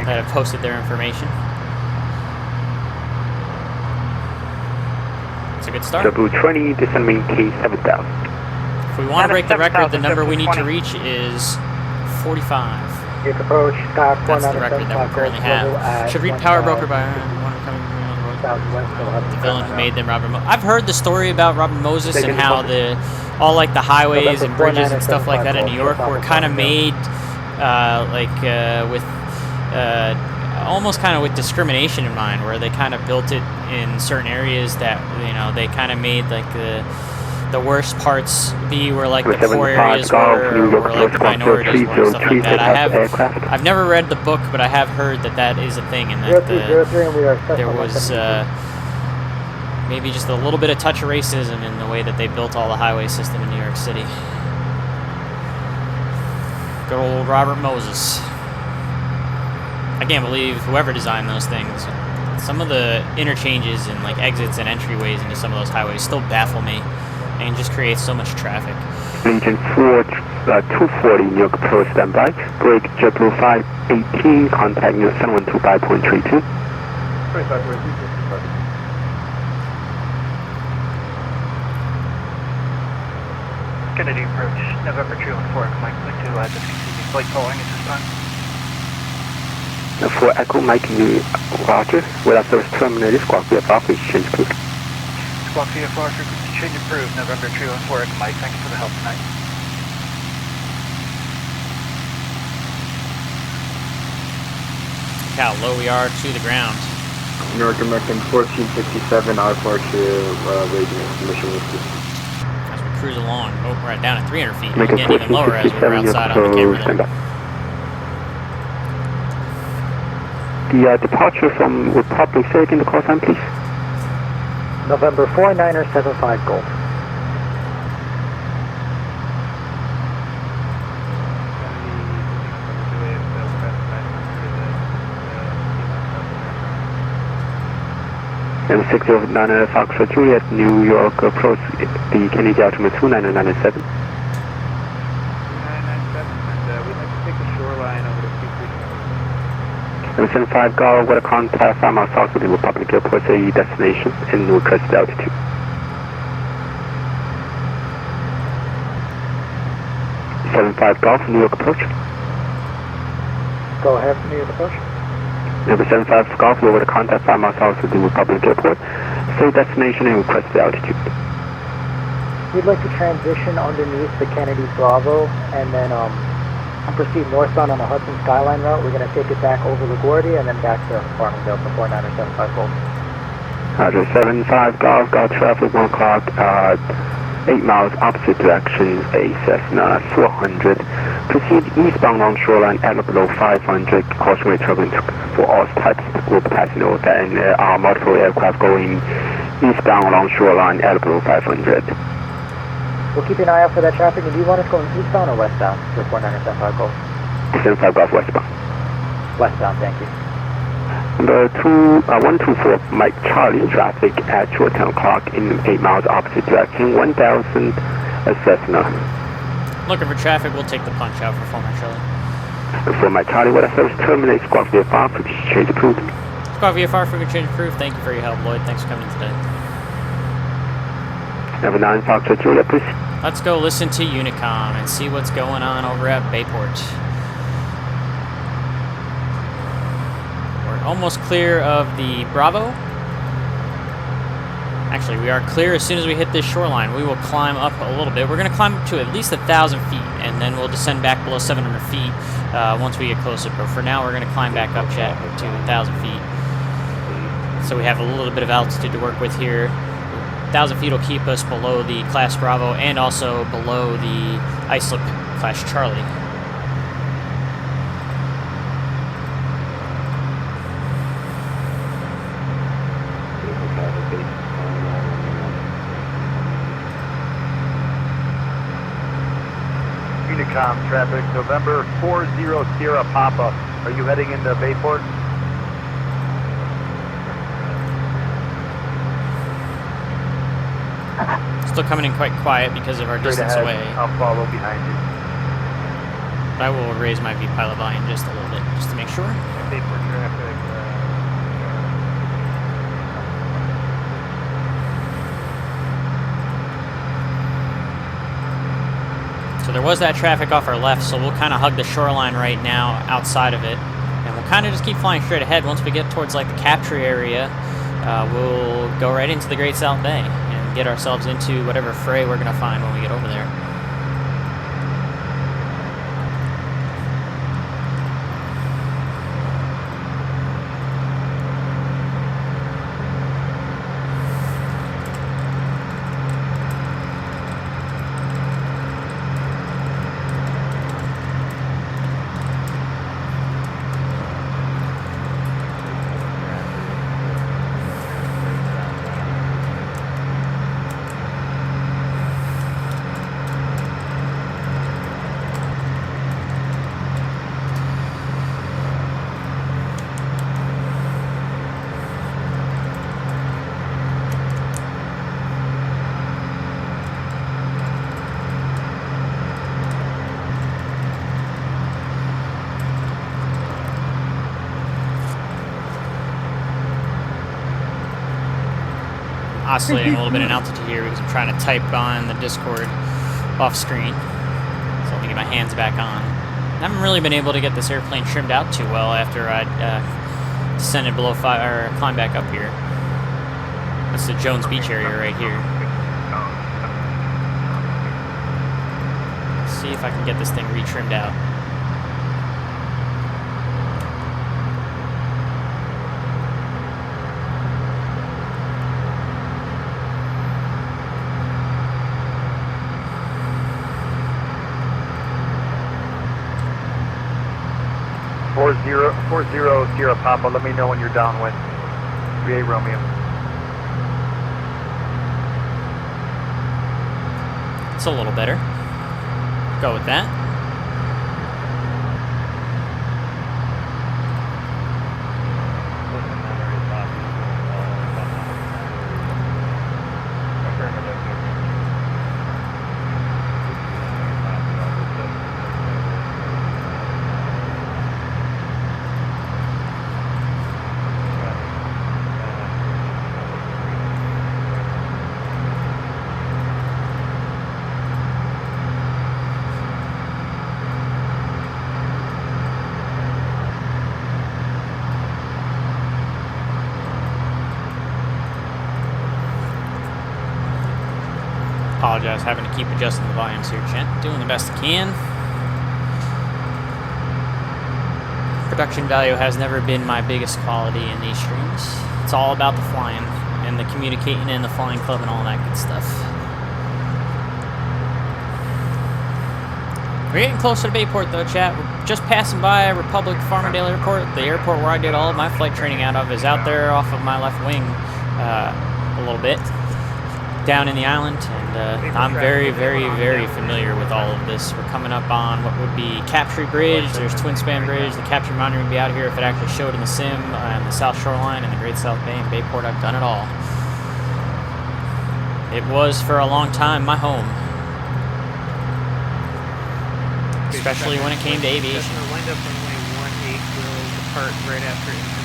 that have posted their information. It's a good start. Double 20, descend maintain 7000. If we want to break the record, the number we need to reach is 45. That's the record that we currently have. Should read Power Broker by one coming on the villain who made them, Robert Moses. I've heard the story about Robert Moses and how all like the highways and bridges and stuff like that in New York were kind of made with almost kind of with discrimination in mind, where they kind of built it in certain areas that, you know, they kind of made like the worst parts be where like the poor areas were, or like the minorities were, stuff like that. I've never read the book, but I have heard that that is a thing, and that there was maybe just a little bit of touch of racism in the way that they built all the highway system in New York City. Good old Robert Moses. I can't believe whoever designed those things. Some of the interchanges and like exits and entryways into some of those highways still baffle me and just create so much traffic. Engine 240, New York Pro standby. Brake JetBlue 518, contact New York 712.32. Kennedy approach, November 214, Mike, to discontinue flight following at this time. For Echo Mike, Roger, with our service terminated, squawk VFR, please change approved. Squawk VFR frequency change approved, November 214, Echo Mike, thanks for the help tonight. Look how low we are to the ground. North American 1467, our departure, raising mission whiskey. As we cruise along, oh, we're down at 300 feet. We're getting even lower as we're outside on the camera there. The departure from Republic, say again the call sign, please. November 4975 Gold. And 609 Foxtrot Juliet, New York approach the Kennedy altimeter 2997. 2997, and we'd like to take the shoreline over to 75 Golf, with a contact 5 miles south of the Republic Airport, a destination and requested altitude. .75 Golf, New York approach. Go ahead, New York approach. Number 75 Golf, with a contact 5 miles south of the Republic Airport, say destination and requested altitude. We'd like to transition underneath the Kennedy Bravo and then proceed northbound on the Hudson Skyline route. We're going to take it back over LaGuardia and then back to Farmingdale for 4975 Gold. Roger, 75 Golf, got traffic 1 o'clock, 8 miles opposite direction, a Cessna 400. Proceed eastbound along shoreline at or below 500. Cautionary turbulence for all types will pass note that, and there are multiple aircraft going eastbound along shoreline at or below 500. We'll keep an eye out for that traffic. And do you want us going eastbound or westbound for 4975 Golf? 75 Golf westbound. Westbound, thank you. Number 124 Mike Charlie, traffic at short 10 o'clock in 8 miles opposite direction, 1000 Cessna. Looking for traffic, we'll take the punch out for 4 Mike Charlie. For Mike Charlie, weather service terminates, squawk VFR, frequency change approved. Squawk VFR, frequency change approved. Thank you for your help, Lloyd. Thanks for coming in today. Number 9 Foxtrot Juliet, please. Let's go listen to Unicom and see what's going on over at Bayport. Almost clear of the Bravo. Actually, we are clear as soon as we hit this shoreline. We will climb up a little bit. We're going to climb up to at least 1,000 feet, and then we'll descend back below 700 feet once we get closer. But for now, we're going to climb back up to 1,000 feet. So we have a little bit of altitude to work with here. 1,000 feet will keep us below the Class Bravo and also below the Islip Class Charlie. Unicom traffic, November 40 Sierra Papa. Are you heading into Bayport? Still coming in quite quiet because of our distance away. I'll follow behind you. But I will raise my V-pilot volume just a little bit, just to make sure. Bayport traffic. So there was that traffic off our left, so we'll kind of hug the shoreline right now outside of it. And we'll kind of just keep flying straight ahead. Once we get towards like the capture area, we'll go right into the Great South Bay and get ourselves into whatever fray we're going to find when we get over there. Oscillating a little bit in altitude here because I'm trying to type on the Discord off screen. So let me get my hands back on. I haven't really been able to get this airplane trimmed out too well after I descended below 5 or climbed back up here. That's the Jones Beach area right here. Let's see if I can get this thing retrimmed out. Four zero Sierra Papa. Let me know when you're downwind. 38 Romeo. It's a little better. Go with that. Apologize, having to keep adjusting the volumes here, chat. Doing the best I can. Production value has never been my biggest quality in these streams. It's all about the flying and the communicating and the flying club and all that good stuff. We're getting closer to Bayport though, chat. We're just passing by Republic Farmingdale Airport. The airport where I did all of my flight training out of is out there off of my left wing a little bit, down in the island, and I'm very, very, very familiar with all of this. We're coming up on what would be Captree Bridge. There's Twin Span Bridge. The Captree Monument would be out here if it actually showed in the sim, and the South Shoreline and the Great South Bay and Bayport. I've done it all. It was for a long time my home, especially when it came to aviation. Lined up runway 18 will depart right after information.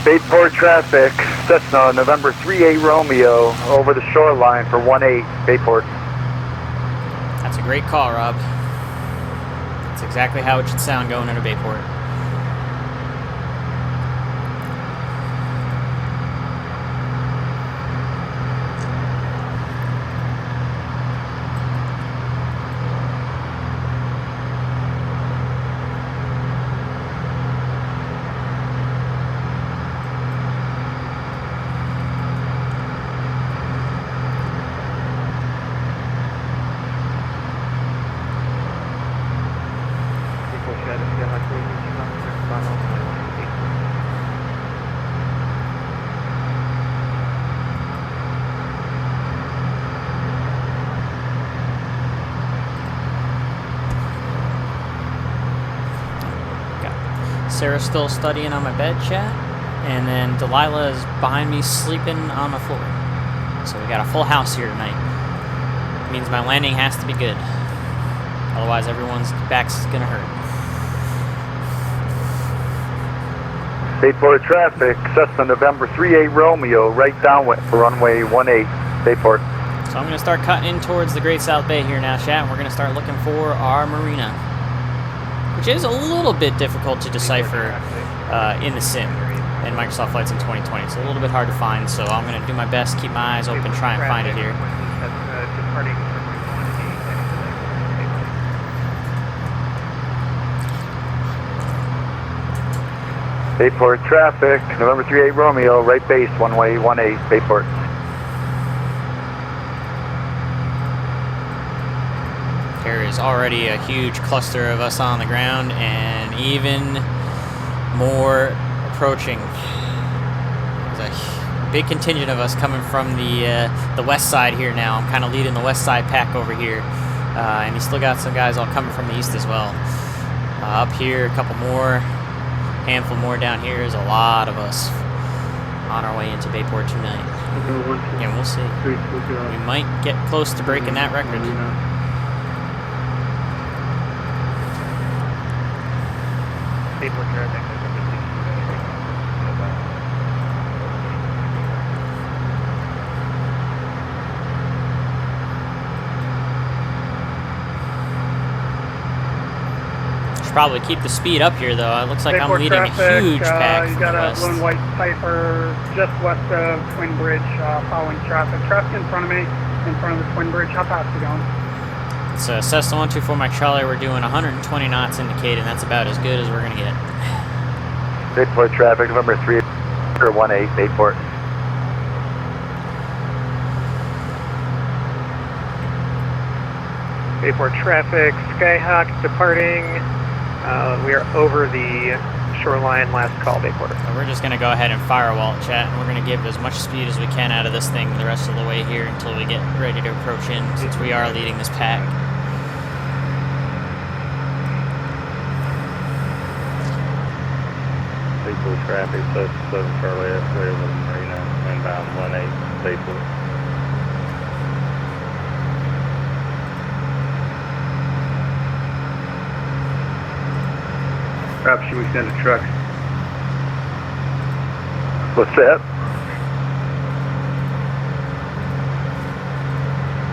Bayport traffic, Cessna, November 38 Romeo, over the shoreline for 18, Bayport. That's a great call, Rob. That's exactly how it should sound going into Bayport. Sarah's still studying on my bed, chat, and then Delilah is behind me sleeping on the floor. So we got a full house here tonight. It means my landing has to be good. Otherwise everyone's back's gonna hurt. Bayport traffic, Cessna, November 38 Romeo, right downwind for runway 18, Bayport. So I'm gonna start cutting in towards the Great South Bay here now, chat, and we're gonna start looking for our marina, which is a little bit difficult to decipher in the sim in Microsoft Flights in 2020. It's a little bit hard to find, so I'm going to do my best, keep my eyes open, try and find it here. Bayport traffic, November 38 Romeo, right base, runway 18, Bayport. There is already a huge cluster of us on the ground, and even more approaching. There's a big contingent of us coming from the west side here now. I'm kind of leading the west side pack over here, and you still got some guys all coming from the east as well. Up here, a couple more, handful more down here. There's a lot of us on our way into Bayport tonight. And we'll see. We might get close to breaking that record. Bayport traffic. Should probably keep the speed up here, though. It looks like I'm leading traffic, a huge pack you from got the a west. lone white Piper just west of Twin Bridge, following traffic. Traffic in front of me, in front of the Twin Bridge. How fast are you going? It's Cessna 124 Mike Charlie. We're doing 120 knots indicated, and that's about as good as we're going to get. Bayport traffic, November 3 or 18, Bayport. Bayport traffic, Skyhawk departing. We are over the shoreline, last call, Bayport. So we're just going to go ahead and firewall it, chat, and we're going to give as much speed as we can out of this thing the rest of the way here until we get ready to approach in, since we are leading this pack. Bayport traffic, plus 7 Charlie X-ray over the marina, inbound 18, Bayport. Perhaps should we send a truck? What's that?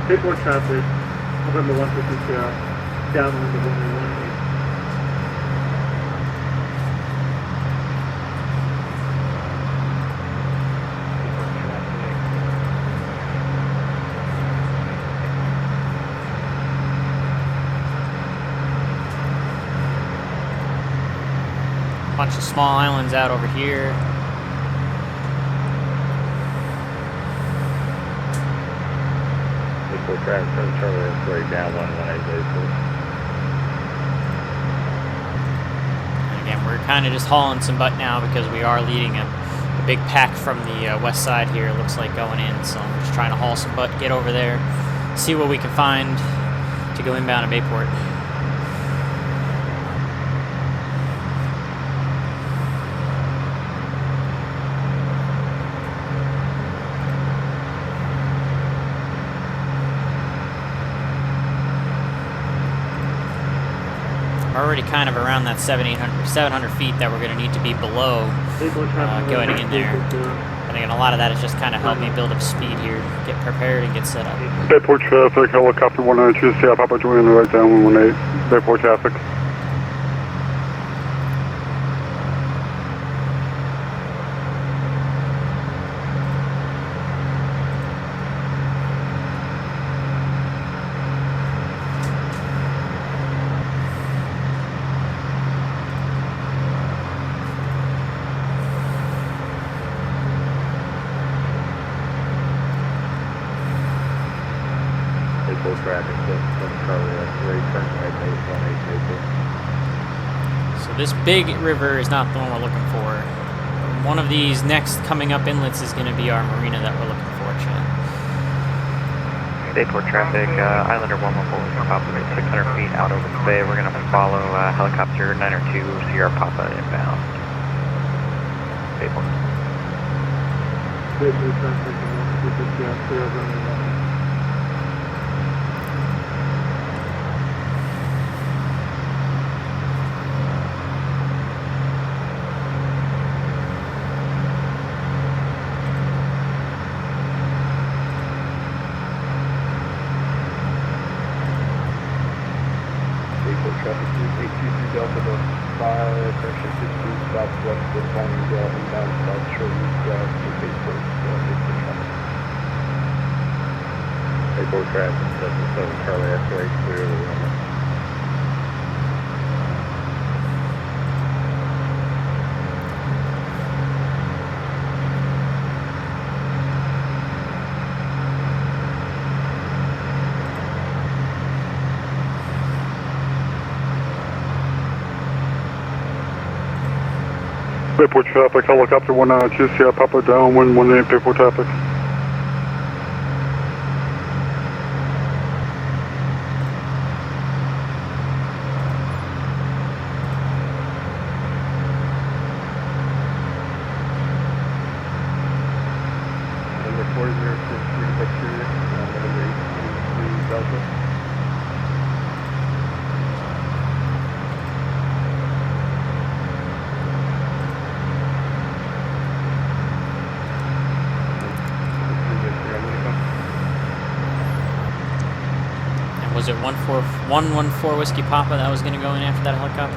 Bayport traffic, November 152, downwind of runway 18. Bunch of small islands out over here. Bayport Traffic 7 Charlie X-ray down 118 Bayport. And again, we're kind of just hauling some butt now because we are leading a big pack from the west side here, it looks like, going in. So I'm just trying to haul some butt, get over there, see what we can find to go inbound to Bayport. Already kind of around that 700 feet that we're going to need to be below going in there. And again, a lot of that is just kind of help me build up speed here, get prepared and get set up. Bayport traffic, helicopter 192, Sierra Papa joining right down 118, Bayport traffic. So this big river is not the one we're looking for. One of these next coming up inlets is going to be our marina that we're looking for, Chad. Bayport traffic, Islander 114, Papa, 600 feet out over the bay. We're going to follow helicopter 902 Sierra Papa inbound. Bayport. Bayport traffic, traffic 823 Delta to 5, correction 62 southwest of Farmingdale inbound South Shore East to Bayport traffic. Bayport traffic, 7 Charlie X-ray, clear the runway. Bayport traffic, helicopter 192, Sierra Papa down 118, Bayport traffic. Number 4063 Bacteria, number 823 Delta. Was it 114 Whiskey Papa that was going to go in after that helicopter?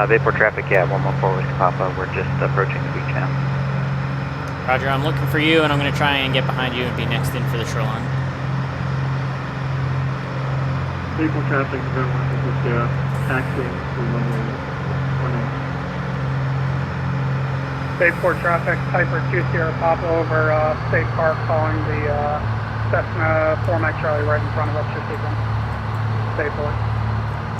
Bayport traffic, yeah, 114 Whiskey Papa. We're just approaching the beach now. Roger, I'm looking for you, and I'm going to try and get behind you and be next in for the shoreline. Bayport traffic, taxiing to 118. Bayport traffic, Piper 2 Sierra Papa over State Park, calling the Cessna 4 Mike Charlie right in front of us, just sequence. Bayport.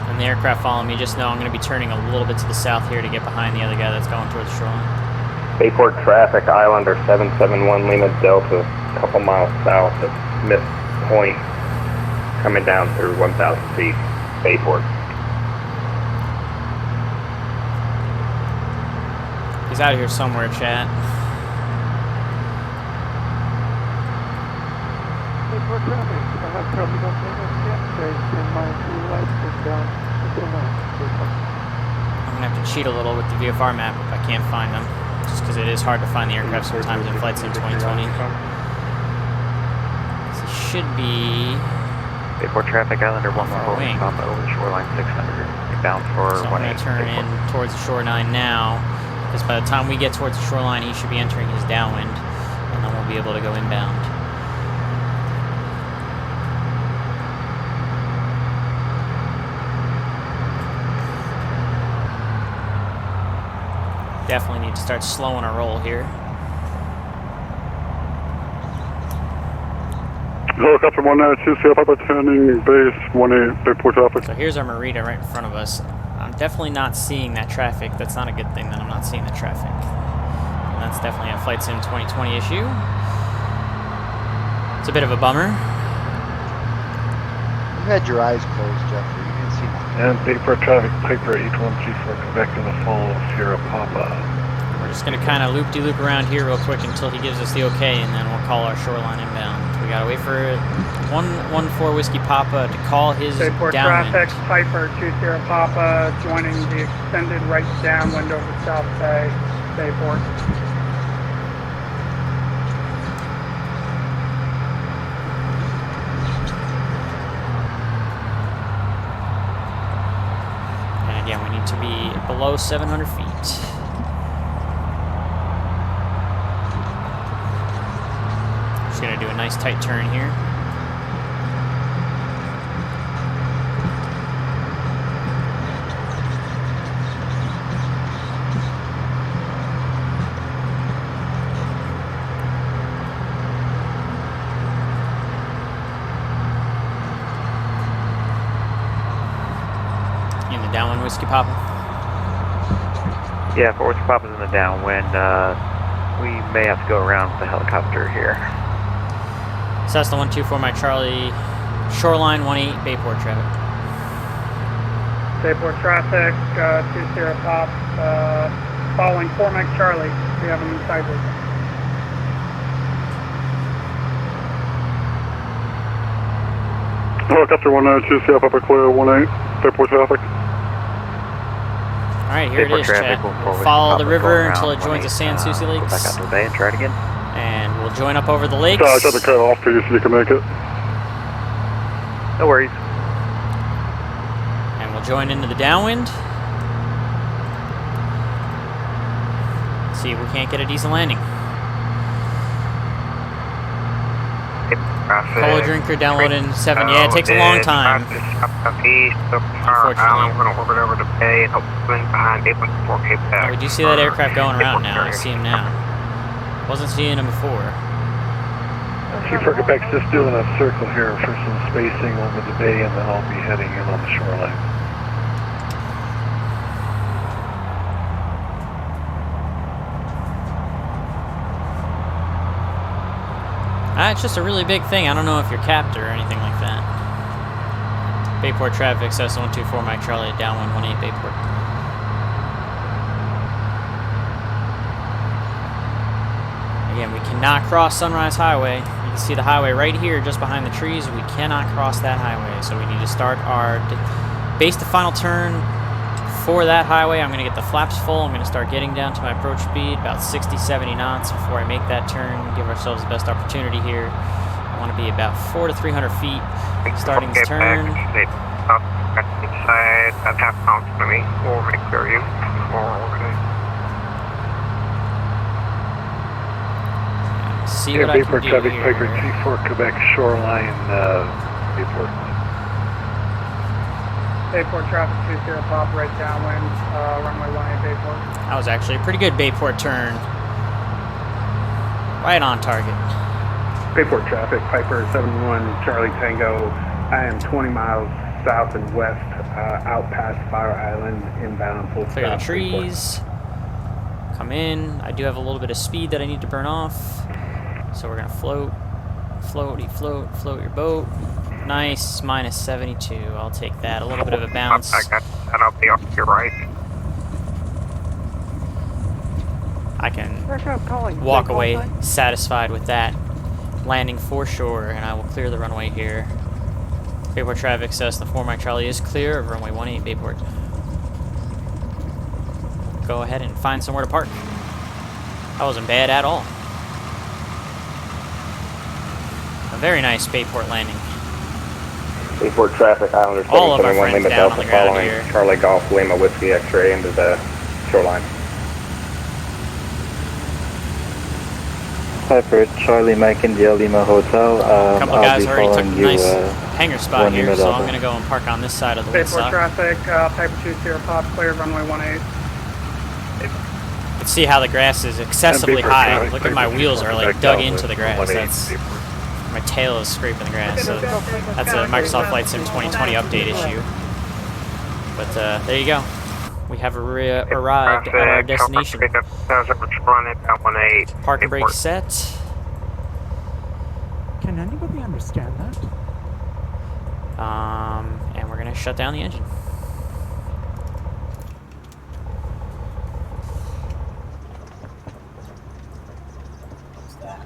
And the aircraft following me, just know I'm going to be turning a little bit to the south here to get behind the other guy that's going towards the shoreline. Bayport traffic, Islander 771 Lima Delta, a couple miles south of Smith Point, coming down through 1,000 feet, Bayport. He's out of here somewhere, chat. Bayport traffic, probably don't take us yet. There's 10 miles to the left and down to the left. I'm going to have to cheat a little with the VFR map if I can't find them. Just because it is hard to find the aircraft sometimes in VATSIM 2020. So it should be... Bayport traffic, Islander 114, Papa over the shoreline 600, inbound for 118. So I'm going to turn in towards the shoreline now, because by the time we get towards the shoreline, he should be entering his downwind, and then we'll be able to go inbound. Definitely need to start slowing our roll here. Helicopter 192, Sierra Papa turning base 18, Bayport traffic. So here's our marina right in front of us. I'm definitely not seeing that traffic. That's not a good thing that I'm not seeing the traffic. And that's definitely a Flight Sim 2020 issue. It's a bit of a bummer. You had your eyes closed, Jeffrey. You didn't see nothing. And Bayport traffic, Piper 813 Quebec in the full Sierra Papa. We're just going to kind of loop-de-loop around here real quick until he gives us the okay, and then we'll call our shoreline inbound. We got to wait for 114 Whiskey Papa to call his Bayport downwind. traffic, Piper 20 Papa, joining the extended right downwind over South Bay, Bayport. And again, we need to be below 700 feet. Just gonna do a nice tight turn here. In the downwind, Whiskey Papa. Yeah, for Whiskey Papa's in the downwind, we may have to go around with the helicopter here. Cessna 124 Mike Charlie, shoreline 18 Bayport traffic. Bayport traffic, 20 Pop, following 4 Mike Charlie. We have him in sideways. Helicopter 192, Sierra Papa clear 18, Bayport traffic. Alright, here Bayport it is, traffic, Chad. we'll We'll forward follow the Papa river going until around it joins the San Souci Go Lakes. back out to the bay and try it again. And we'll join up over the lakes. I tried to cut it off for you so you can make it. No worries. And we'll join into the downwind. See if we can't get a decent landing. Cola drinker downloading 7. Yeah, it takes a long time. Unfortunately. Oh, we do see that aircraft going around now. I see him now. Wasn't seeing him before. Chief Quebec's just doing a circle here for some spacing over the bay, and then I'll be heading in on the shoreline. It's just a really big thing. I don't know if you're capped or anything like that. Bayport traffic, Cessna 124 Mike Charlie, downwind 18 Bayport. Again, we cannot cross Sunrise Highway. You can see the highway right here just behind the trees. We cannot cross that highway, so we need to start our base to final turn for that highway. I'm going to get the flaps full. I'm going to start getting down to my approach speed, about 60, 70 knots before I make that turn. Give ourselves the best opportunity here. I want to be about 400 to 300 feet starting this turn. See what I can Bayport do traffic, here. Piper 24 Quebec shoreline, Bayport. Bayport traffic, 20 Pop, right downwind, runway 18 Bayport. That was actually a pretty good Bayport turn. Right on target. Bayport traffic, Piper 71 Charlie Tango. I am 20 miles south and west, out past Fire Island, inbound full Clear the stop, trees. Come in. I do have a little bit of speed that I need to burn off. So we're going to float. Floaty, float. Float your boat. Nice. Minus 72. I'll take that. A little bit of a bounce. And I'll be off to your right. I can walk away satisfied with that landing for sure, and I will clear the runway here. Bayport traffic says the 4 Mike Charlie is clear of runway 18 Bayport. Go ahead and find somewhere to park. That wasn't bad at all. A very nice Bayport landing. Bayport traffic, Islander All of our 721 friends Lima down on Delta the ground following here. Charlie Golf Lima Whiskey X-ray into the shoreline. Piper Charlie Mike India Lima Hotel. A couple of guys already took a you, nice hangar spot here, Lima so Delta. I'm going to go and park on this side of the Bayport windsock. traffic, Piper 20 Pop, clear runway 18. You can see how the grass is excessively Bayport high. traffic, Look at my Bayport wheels are like traffic, dug Delta, into the grass. 18 That's Bayport. My tail is scraping the grass, so that's a Microsoft Flight Sim 2020 update issue. But there you go. We have arrived at our destination. Park and brake set. Can anybody understand that? And we're gonna shut down the engine. What's that?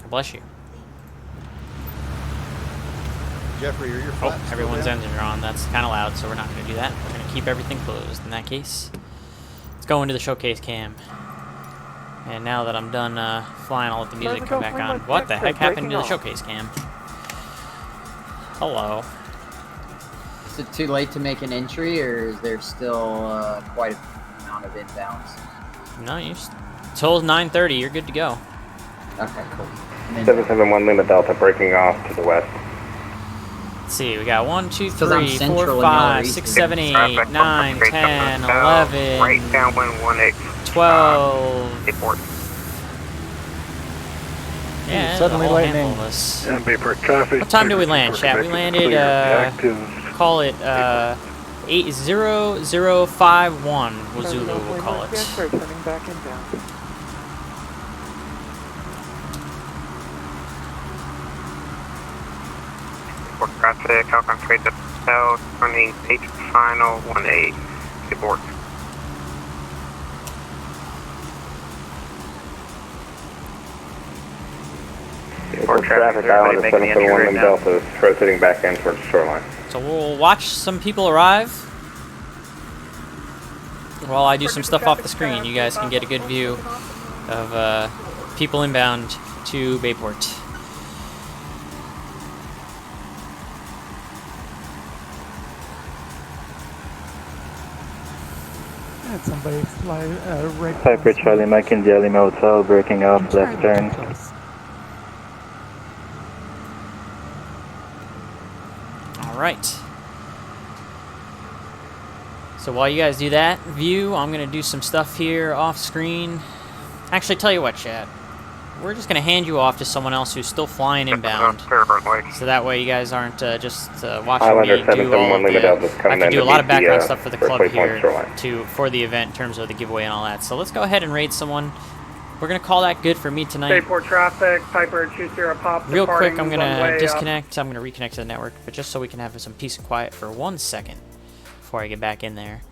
Bless you. Jeffrey, are your Oh, flaps still everyone's down? engines are on. That's kind of loud, so we're not going to do that. We're going to keep everything closed in that case. Let's go into the showcase cam. And now that I'm done flying, I'll let the music come back on. What the heck happened to the showcase cam? Hello. Is it too late to make an entry, or is there still quite a amount of inbounds? No, till 9:30, you're good to go. Okay, cool. 771 Lima Delta breaking off to the west. Let's see, we got 1, 2, Because I'm 3, 4, central 5, 6, 7, 8, 9, 10, 11, 12. Yeah, Suddenly a whole handful lightning. of us. And Bayport traffic. What time did we land, chat? We landed, call it 80051, we'll Zulu, we'll call it. Turning back inbound. Traffic, Falcon 3 to south, running H final 18, Bayport. Bayport traffic, Island of 771 Lima Delta is rotating back in towards the shoreline. So we'll watch some people arrive while I do some stuff off the screen. You guys can get a good view of people inbound to Bayport. Had somebody fly right Piper Charlie Mike in Jelly Motel breaking up left turn. Alright. So while you guys do that view, I'm going to do some stuff here off screen. Actually, tell you what, chat. We're just going to hand you off to someone else who's still flying inbound. So that way you guys aren't just watching me do all of the... I have to do a lot of background stuff for the club here for the event in terms of the giveaway and all that. So let's go ahead and raid someone. We're going to call that good for me tonight. Bayport traffic, Piper 20 Pop. Real quick, I'm going to disconnect. I'm going to reconnect to the network, but just so we can have some peace and quiet for 1 second before I get back in there.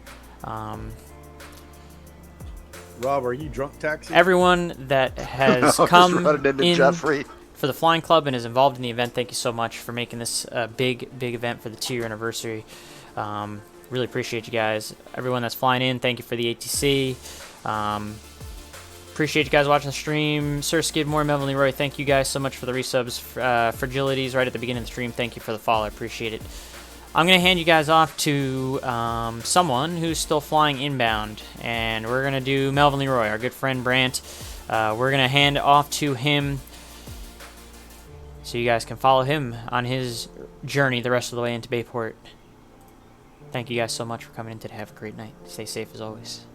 Rob, are you drunk taxi? Everyone that has come in Jeffrey for the Flying Club and is involved in the event, thank you so much for making this a big event for the 2-year anniversary. Really appreciate you guys. Everyone that's flying in, thank you for the ATC. Appreciate you guys watching the stream. Sir Skidmore, Melvin Leroy, thank you guys so much for the resubs. Fragilities right at the beginning of the stream, thank you for the follow. I appreciate it. I'm going to hand you guys off to someone who's still flying inbound, and we're going to do Melvin Leroy, our good friend Brant. We're going to hand off to him so you guys can follow him on his journey the rest of the way into Bayport. Thank you guys so much for coming in today. Have a great night. Stay safe as always.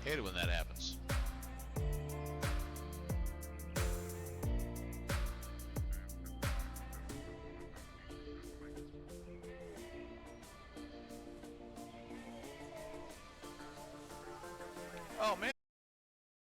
Hated when that happened.